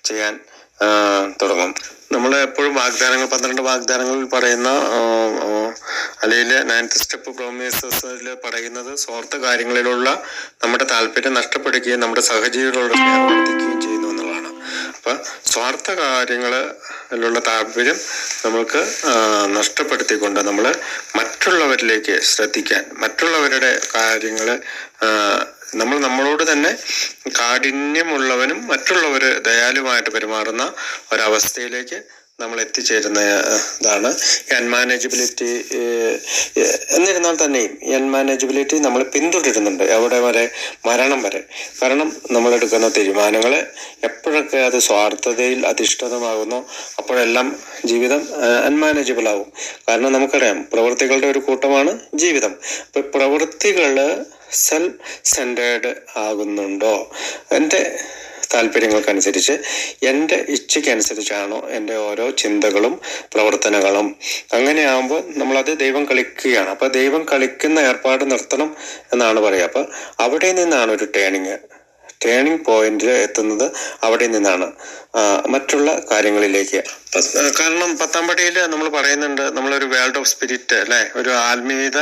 ചെയ്യാൻ തുടങ്ങും. നമ്മൾ എപ്പോഴും 12 വാഗ്ദാനങ്ങളിൽ പറയുന്ന അല്ലെങ്കിൽ 9th സ്റ്റെപ്പ് പ്രോമിസസിൽ പറയുന്നത് സ്വാർത്ഥ കാര്യങ്ങളിലുള്ള നമ്മുടെ താല്പര്യം നഷ്ടപ്പെടുകയും നമ്മുടെ സഹജീവികളോട് സ്നേഹം വർദ്ധിക്കുകയും ചെയ്യുന്നു എന്നുള്ളതാണ്. അപ്പൊ സ്വാർത്ഥ കാര്യങ്ങളിലുള്ള താല്പര്യം നമ്മൾക്ക് നഷ്ടപ്പെടുത്തിക്കൊണ്ട് നമ്മൾ മറ്റുള്ളവരിലേക്ക് ശ്രദ്ധിക്കാൻ, മറ്റുള്ളവരുടെ കാര്യങ്ങൾ നമ്മളോട് തന്നെ കാഠിന്യമുള്ളവനും മറ്റുള്ളവര് ദയാലുമായിട്ട് പെരുമാറുന്ന ഒരവസ്ഥയിലേക്ക് നമ്മൾ എത്തിച്ചേരുന്നതാണ് ഈ അൺമാനേജബിലിറ്റി. എന്നിരുന്നാൽ തന്നെയും ഈ അൺമാനേജബിലിറ്റി നമ്മൾ പിന്തുടരുന്നുണ്ട് എവിടെ വരെ? മരണം വരെ. കാരണം നമ്മളെടുക്കുന്ന തീരുമാനങ്ങൾ എപ്പോഴൊക്കെ അത് സ്വാർത്ഥതയിൽ അധിഷ്ഠിതമാകുന്നോ അപ്പോഴെല്ലാം ജീവിതം അൺമാനേജബിൾ ആവും. കാരണം നമുക്കറിയാം, പ്രവൃത്തികളുടെ ഒരു കൂട്ടമാണ് ജീവിതം. അപ്പൊ പ്രവൃത്തികൾ സെൽഫ് സെന്റേർഡ് ആകുന്നുണ്ടോ? എൻ്റെ താല്പര്യങ്ങൾക്കനുസരിച്ച് എൻ്റെ ഇച്ഛയ്ക്കനുസരിച്ചാണോ എൻ്റെ ഓരോ ചിന്തകളും പ്രവർത്തനങ്ങളും. അങ്ങനെയാകുമ്പോൾ നമ്മളത് ദൈവം കളിക്കുകയാണ്. അപ്പോൾ ദൈവം കളിക്കുന്ന ഏർപ്പാട് നിർത്തണം എന്നാണ് പറയുക. അപ്പോൾ അവിടെ നിന്നാണ് ഒരു ടേണിംഗ് പോയിന്റിൽ എത്തുന്നത്. അവിടെ നിന്നാണ് മറ്റുള്ള കാര്യങ്ങളിലേക്ക്. കാരണം 10-ാം പടിയിൽ നമ്മൾ പറയുന്നുണ്ട്, നമ്മളൊരു വേൾഡ് ഓഫ് സ്പിരിറ്റ് അല്ലെ, ഒരു ആത്മീയത,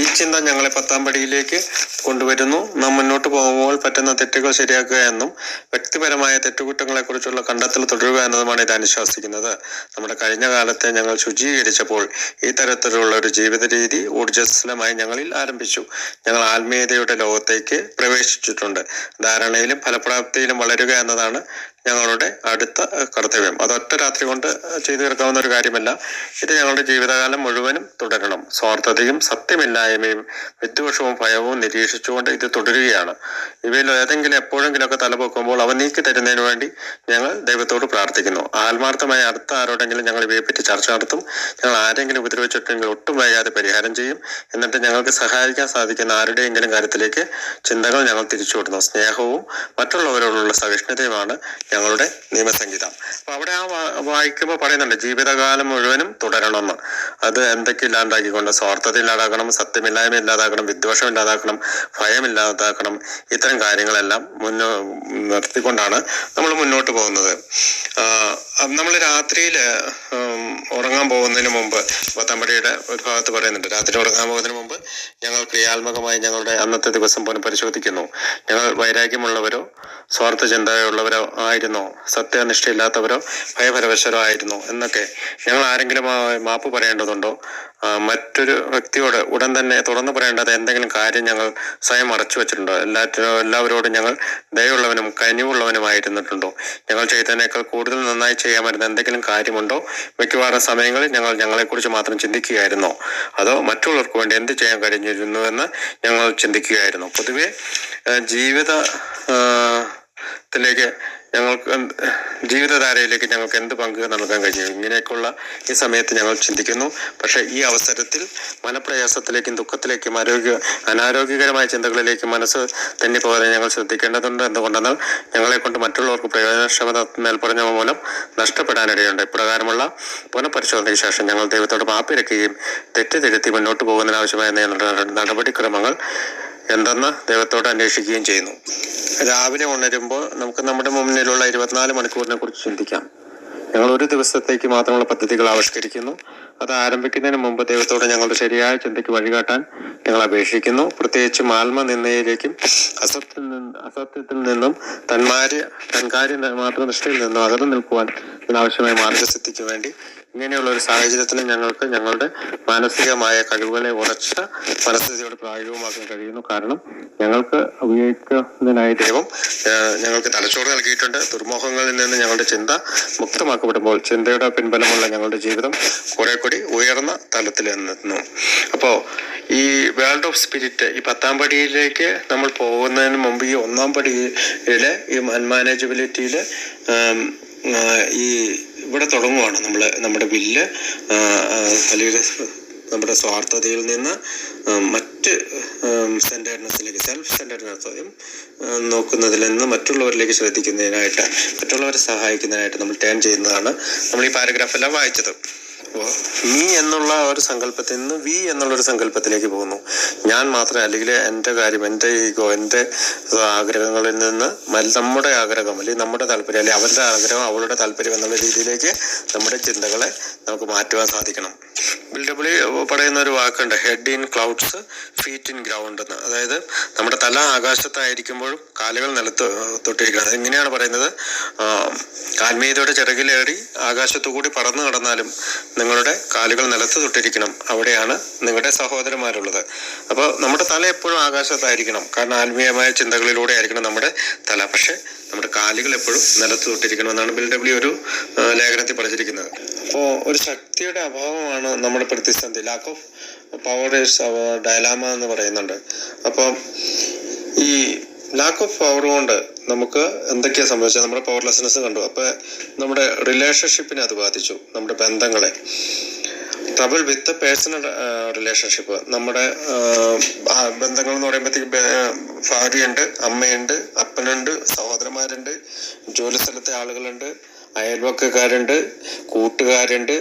ഈ ചിന്ത ഞങ്ങളെ 10-ാം പടിയിലേക്ക് കൊണ്ടുവരുന്നു. നാം മുന്നോട്ട് പോകുമ്പോൾ പറ്റുന്ന തെറ്റുകൾ ശരിയാക്കുക എന്നും വ്യക്തിപരമായ തെറ്റുകുറ്റങ്ങളെ കുറിച്ചുള്ള കണ്ടെത്തൽ തുടരുക എന്നതുമാണ് ഇത് അനുശാസിക്കുന്നത്. നമ്മുടെ കഴിഞ്ഞ കാലത്തെ ഞങ്ങൾ ശുചീകരിച്ചപ്പോൾ ഈ തരത്തിലുള്ള ഒരു ജീവിത രീതി ഊർജ്ജസ്വലമായി ഞങ്ങളിൽ ആരംഭിച്ചു. ഞങ്ങൾ ആത്മീയതയുടെ ലോകത്തേക്ക് പ്രവേശിച്ചിട്ടുണ്ട്. ധാരണയിലും ഫലപ്രാപ്തിയിലും വളരുക എന്നതാണ് ഞങ്ങളുടെ അടുത്ത കർത്തവ്യം. അത് ഒറ്റ രാത്രി കൊണ്ട് ചെയ്തു തീർക്കാവുന്ന ഒരു കാര്യമല്ല. ഇത് ഞങ്ങളുടെ ജീവിതകാലം മുഴുവനും തുടരണം. സ്വാർത്ഥതയും സത്യമില്ലായ്മയും വിദ്വേഷവും ഭയവും നിരീക്ഷിച്ചുകൊണ്ട് ഇത് തുടരുകയാണ്. ഇവയിൽ ഏതെങ്കിലും എപ്പോഴെങ്കിലുമൊക്കെ തലപൊക്കുമ്പോൾ അവ നീക്കി തരുന്നതിന് വേണ്ടി ഞങ്ങൾ ദൈവത്തോട് പ്രാർത്ഥിക്കുന്നു. ആത്മാർത്ഥമായി അടുത്ത ആരോടെങ്കിലും ഞങ്ങൾ ഇവയെപ്പറ്റി ചർച്ച നടത്തും. ഞങ്ങൾ ആരെങ്കിലും ഉപദ്രവിച്ചിട്ടെങ്കിൽ ഒട്ടും വൈകാതെ പരിഹാരം ചെയ്യും. എന്നിട്ട് ഞങ്ങൾക്ക് സഹായിക്കാൻ സാധിക്കുന്ന ആരുടെയെങ്കിലും കാര്യത്തിലേക്ക് ചിന്തകൾ ഞങ്ങൾ തിരിച്ചുവിടുന്നു. സ്നേഹവും മറ്റുള്ളവരോടുള്ള സഹിഷ്ണുതയുമാണ് ഞങ്ങളുടെ നിയമസംഹിത. അപ്പൊ അവിടെ വായിക്കുമ്പോൾ പറയുന്നുണ്ട് ജീവിതകാലം മുഴുവനും തുടരണമെന്ന്. അത് എന്തൊക്കെ ഇല്ലാണ്ടാക്കിക്കൊണ്ട് സ്വാർത്ഥത ഇല്ലാതാക്കണം, സത്യമില്ലായ്മ ഇല്ലാതാക്കണം, വിദ്വേഷം ഇല്ലാതാക്കണം, ഭയം ഇല്ലാതാക്കണം. ഇത്തരം കാര്യങ്ങളെല്ലാം നിർത്തിക്കൊണ്ടാണ് നമ്മൾ മുന്നോട്ട് പോകുന്നത്. നമ്മൾ രാത്രിയിൽ ഉറങ്ങാൻ പോകുന്നതിന് മുമ്പ് 10-ാം പടിയുടെ ഒരു ഭാഗത്ത് പറയുന്നുണ്ട്, രാത്രി ഉറങ്ങാൻ പോകുന്നതിന് മുമ്പ് ഞങ്ങൾ ക്രിയാത്മകമായി ഞങ്ങളുടെ അന്നത്തെ ദിവസം പോലും പരിശോധിക്കുന്നു. ഞങ്ങൾ വൈരാഗ്യമുള്ളവരോ സ്വാർത്ഥ ചിന്തയുള്ളവരോ ആയിരുന്നോ, സത്യനിഷ്ഠയില്ലാത്തവരോ ഭയപരവശരോ ആയിരുന്നോ എന്നൊക്കെ ഞങ്ങൾ ആരെങ്കിലും മാപ്പ് പറയേണ്ടതുണ്ടോ? മറ്റൊരു വ്യക്തിയോട് ഉടൻ തന്നെ തുറന്നു പറയേണ്ടത് എന്തെങ്കിലും കാര്യം ഞങ്ങൾ സ്വയം മറച്ചു വെച്ചിട്ടുണ്ടോ? എല്ലാവരോടും ഞങ്ങൾ ദയയുള്ളവനും കനിവുള്ളവനുമായിരുന്നിട്ടുണ്ടോ? ഞങ്ങൾ ചെയ്തതിനേക്കാൾ കൂടുതൽ നന്നായി ചെയ്യാൻ പറ്റുന്ന എന്തെങ്കിലും കാര്യമുണ്ടോ? മിക്കവാറും സമയങ്ങളിൽ ഞങ്ങൾ ഞങ്ങളെക്കുറിച്ച് മാത്രം ചിന്തിക്കുകയായിരുന്നോ? അതോ മറ്റുള്ളവർക്ക് വേണ്ടി എന്ത് ചെയ്യാൻ കഴിഞ്ഞിരുന്നുവെന്ന് ഞങ്ങൾ ചിന്തിക്കുകയായിരുന്നോ? പൊതുവെ ജീവിതധാരയിലേക്ക് ഞങ്ങൾക്ക് എന്ത് പങ്ക് നൽകാൻ കഴിയും? ഇങ്ങനെയൊക്കെയുള്ള ഈ സമയത്ത് ഞങ്ങൾ ചിന്തിക്കുന്നു. പക്ഷെ ഈ അവസരത്തിൽ മനപ്രയാസത്തിലേക്കും ദുഃഖത്തിലേക്കും അനാരോഗ്യകരമായ ചിന്തകളിലേക്കും മനസ്സ് തന്നെ പോകാതെ ഞങ്ങൾ ശ്രദ്ധിക്കേണ്ടതുണ്ട്. എന്തുകൊണ്ടെന്നാൽ ഞങ്ങളെ കൊണ്ട് മറ്റുള്ളവർക്ക് പ്രയോജനക്ഷമത മേൽപ്പറഞ്ഞ മൂലം നഷ്ടപ്പെടാനിടയുണ്ട്. ഇപ്രകാരമുള്ള പുനഃപരിശോധനയ്ക്ക് ശേഷം ഞങ്ങൾ ദൈവത്തോട് മാപ്പിരക്കുകയും തെറ്റ് തിരുത്തി മുന്നോട്ട് പോകുന്നതിനാവശ്യമായ നടപടിക്രമങ്ങൾ എന്തെന്ന് ദൈവത്തോട് അന്വേഷിക്കുകയും ചെയ്യുന്നു. രാവിലെ ഉണരുമ്പോൾ നമുക്ക് നമ്മുടെ മുന്നിലുള്ള 24 മണിക്കൂറിനെ കുറിച്ച് ചിന്തിക്കാം. ഞങ്ങൾ ഒരു ദിവസത്തേക്ക് മാത്രമുള്ള പദ്ധതികൾ ആവിഷ്കരിക്കുന്നു. അത് ആരംഭിക്കുന്നതിന് മുമ്പ് ദൈവത്തോട് ഞങ്ങളുടെ ശരിയായ ചിന്തയ്ക്ക് വഴികാട്ടാൻ ഞങ്ങൾ അപേക്ഷിക്കുന്നു. പ്രത്യേകിച്ചും ആത്മനിന്ദയിലേക്കും അസത്യത്തിൽ നിന്നും തൻകാര്യ മാത്രനിഷ്ഠയിൽ നിന്നും അകന്നു നിൽക്കുവാൻ ഇതിനാവശ്യമായ മാർഗസിദ്ധിക്ക് വേണ്ടി ഇങ്ങനെയുള്ള ഒരു സാഹചര്യത്തിൽ ഞങ്ങൾക്ക് ഞങ്ങളുടെ മാനസികമായ കഴിവുകളെ ഉറച്ച മനസ്ഥിതിയോട് പ്രായോഗികമാക്കാൻ കഴിയുന്നു. കാരണം ഞങ്ങൾക്ക് ഉപയോഗിക്കുന്നതിനായി ദൈവം ഞങ്ങൾക്ക് തലച്ചോറ് നൽകിയിട്ടുണ്ട്. ദുർമോഹങ്ങളിൽ നിന്ന് ഞങ്ങളുടെ ചിന്ത മുക്തമാക്കപ്പെടുമ്പോൾ ചിന്തയുടെ പിൻബലമുള്ള ഞങ്ങളുടെ ജീവിതം കുറെ കൂടി ഉയർന്ന തലത്തിൽ എത്തുന്നു. അപ്പോൾ ഈ വേൾഡ് ഓഫ് സ്പിരിറ്റ്, ഈ 10-ാം പടിയിലേക്ക് നമ്മൾ പോകുന്നതിന് മുമ്പ് ഈ 1-ാം പടിയിലെ ഈ അൺമാനേജബിലിറ്റിയിൽ ഇവിടെ തുടങ്ങുവാണ് നമ്മുടെ വില്ല് അല്ലെങ്കിൽ നമ്മുടെ സ്വാർത്ഥതയിൽ നിന്ന് മറ്റ് സെൻറ്റേർനെസ്സിലേക്ക്, സെൽഫ് സെൻറ്റേർനെസ്സും നോക്കുന്നതിൽ നിന്ന് മറ്റുള്ളവരിലേക്ക് ശ്രദ്ധിക്കുന്നതിനായിട്ട്, മറ്റുള്ളവരെ സഹായിക്കുന്നതിനായിട്ട് നമ്മൾ ടേൺ ചെയ്യുന്നതാണ് നമ്മൾ ഈ പാരഗ്രാഫെല്ലാം വായിച്ചത്. അപ്പോൾ നീ എന്നുള്ള ഒരു സങ്കല്പത്തിൽ നിന്ന് വി എന്നുള്ളൊരു സങ്കല്പത്തിലേക്ക് പോകുന്നു. ഞാൻ മാത്രമേ, അല്ലെങ്കിൽ എൻ്റെ കാര്യം, എൻ്റെ ഈഗോ, എൻ്റെ ആഗ്രഹങ്ങളിൽ നിന്ന് നമ്മുടെ ആഗ്രഹം അല്ലെങ്കിൽ നമ്മുടെ താല്പര്യം, അല്ലെങ്കിൽ അവരുടെ ആഗ്രഹം അവളുടെ താല്പര്യം എന്നുള്ള രീതിയിലേക്ക് നമ്മുടെ ചിന്തകളെ നമുക്ക് മാറ്റുവാൻ സാധിക്കണം. ബിൽഡബ്ല്യു പറയുന്ന ഒരു വാക്കുണ്ട്, head in clouds feet in ground എന്ന്. അതായത് നമ്മുടെ തല ആകാശത്തായിരിക്കുമ്പോഴും കാലുകൾ നിലത്ത് തൊട്ടിരിക്കണം. ഇങ്ങനെയാണ് പറയുന്നത്. ആത്മീയതയുടെ ചിറകിലേറി ആകാശത്തു കൂടി പറന്നു കടന്നാലും നിങ്ങളുടെ കാലുകൾ നിലത്ത് തൊട്ടിരിക്കണം. അവിടെയാണ് നിങ്ങളുടെ സഹോദരന്മാരുള്ളത്. അപ്പോൾ നമ്മുടെ തല എപ്പോഴും ആകാശത്തായിരിക്കണം. കാരണം ആത്മീയമായ ചിന്തകളിലൂടെ ആയിരിക്കണം നമ്മുടെ തല. പക്ഷെ നമ്മുടെ കാലുകൾ എപ്പോഴും നിലത്ത് തൊട്ടിരിക്കണമെന്നാണ് ബിൽഡബ്ല്യു ഒരു ലേഖനത്തിൽ പഠിച്ചിരിക്കുന്നത്. അപ്പോൾ ഒരു ശക്തിയുടെ അഭാവമാണ് നമ്മുടെ പ്രതിസന്ധി. Lack of power is our dilemma എന്ന് പറയുന്നുണ്ട്. അപ്പം ഈ ലാക്ക് ഓഫ് പവർ കൊണ്ട് നമുക്ക് എന്തൊക്കെയാണ് സംഭവിച്ചത്? നമ്മുടെ പവർലെസ്നെസ് കണ്ടു. അപ്പോൾ നമ്മുടെ റിലേഷൻഷിപ്പിനെ അത് ബാധിച്ചു, നമ്മുടെ ബന്ധങ്ങളെ. ട്രബിൾ വിത്ത് പേഴ്സണൽ റിലേഷൻഷിപ്പ്. നമ്മുടെ ബന്ധങ്ങൾ എന്ന് പറയുമ്പോഴത്തേക്ക് ഭാര്യയുണ്ട്, അമ്മയുണ്ട്, അപ്പനുണ്ട്, സഹോദരന്മാരുണ്ട്, ജോലി സ്ഥലത്തെ ആളുകളുണ്ട്, അയൽവക്കക്കാരുണ്ട്, കൂട്ടുകാരുണ്ട്,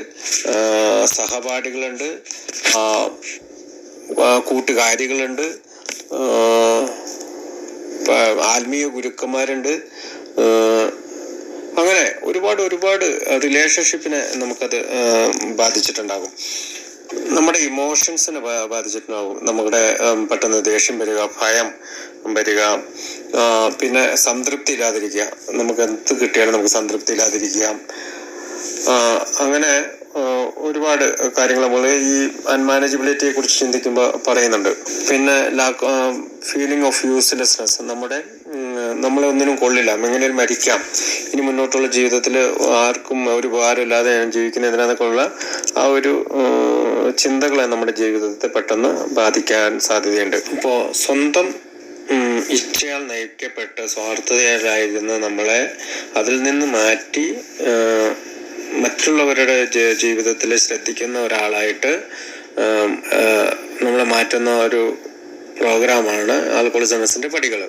സഹപാഠികളുണ്ട്, കൂട്ടുകാരികളുണ്ട്, ആത്മീയ ഗുരുക്കന്മാരുണ്ട്. അങ്ങനെ ഒരുപാട് റിലേഷൻഷിപ്പിനെ നമുക്കത് ബാധിച്ചിട്ടുണ്ടാകും. നമ്മുടെ ഇമോഷൻസിനെ ബാധിച്ചിട്ടുണ്ടാകും. നമ്മുടെ പെട്ടെന്ന് ദേഷ്യം വരിക, ഭയം വരിക, പിന്നെ സംതൃപ്തി ഇല്ലാതിരിക്കുക. നമുക്ക് എന്ത് കിട്ടിയാലും നമുക്ക് സംതൃപ്തി ഇല്ലാതിരിക്കുക. അങ്ങനെ ഒരുപാട് കാര്യങ്ങൾ നമ്മൾ ഈ അൺമാനേജബിലിറ്റിയെ കുറിച്ച് ചിന്തിക്കുമ്പോൾ പറയുന്നുണ്ട്. പിന്നെ ഫീലിംഗ് ഓഫ് യൂസ്ലെസ്നെസ്, നമ്മളെ ഒന്നിനും കൊള്ളില്ല, എങ്ങനെയും മരിക്കാം, ഇനി മുന്നോട്ടുള്ള ജീവിതത്തിൽ ആർക്കും ഒരു ഉപകാരമില്ലാതെ ജീവിക്കുന്നതിനൊക്കെയുള്ള ആ ഒരു ചിന്തകളെ നമ്മുടെ ജീവിതത്തെ പെട്ടെന്ന് ബാധിക്കാൻ സാധ്യതയുണ്ട്. ഇപ്പോൾ സ്വന്തം ഇച്ഛയാൽ നയിക്കപ്പെട്ട് സ്വാർത്ഥതയിലായിരുന്ന നമ്മളെ അതിൽ നിന്ന് മാറ്റി മറ്റുള്ളവരുടെ ജീവിതത്തിൽ ശ്രദ്ധിക്കുന്ന ഒരാളായിട്ട് നമ്മളെ മാറ്റുന്ന ഒരു പ്രോഗ്രാമാണ് ആൽക്കഹോളിസത്തിന്റെ പടികൾ.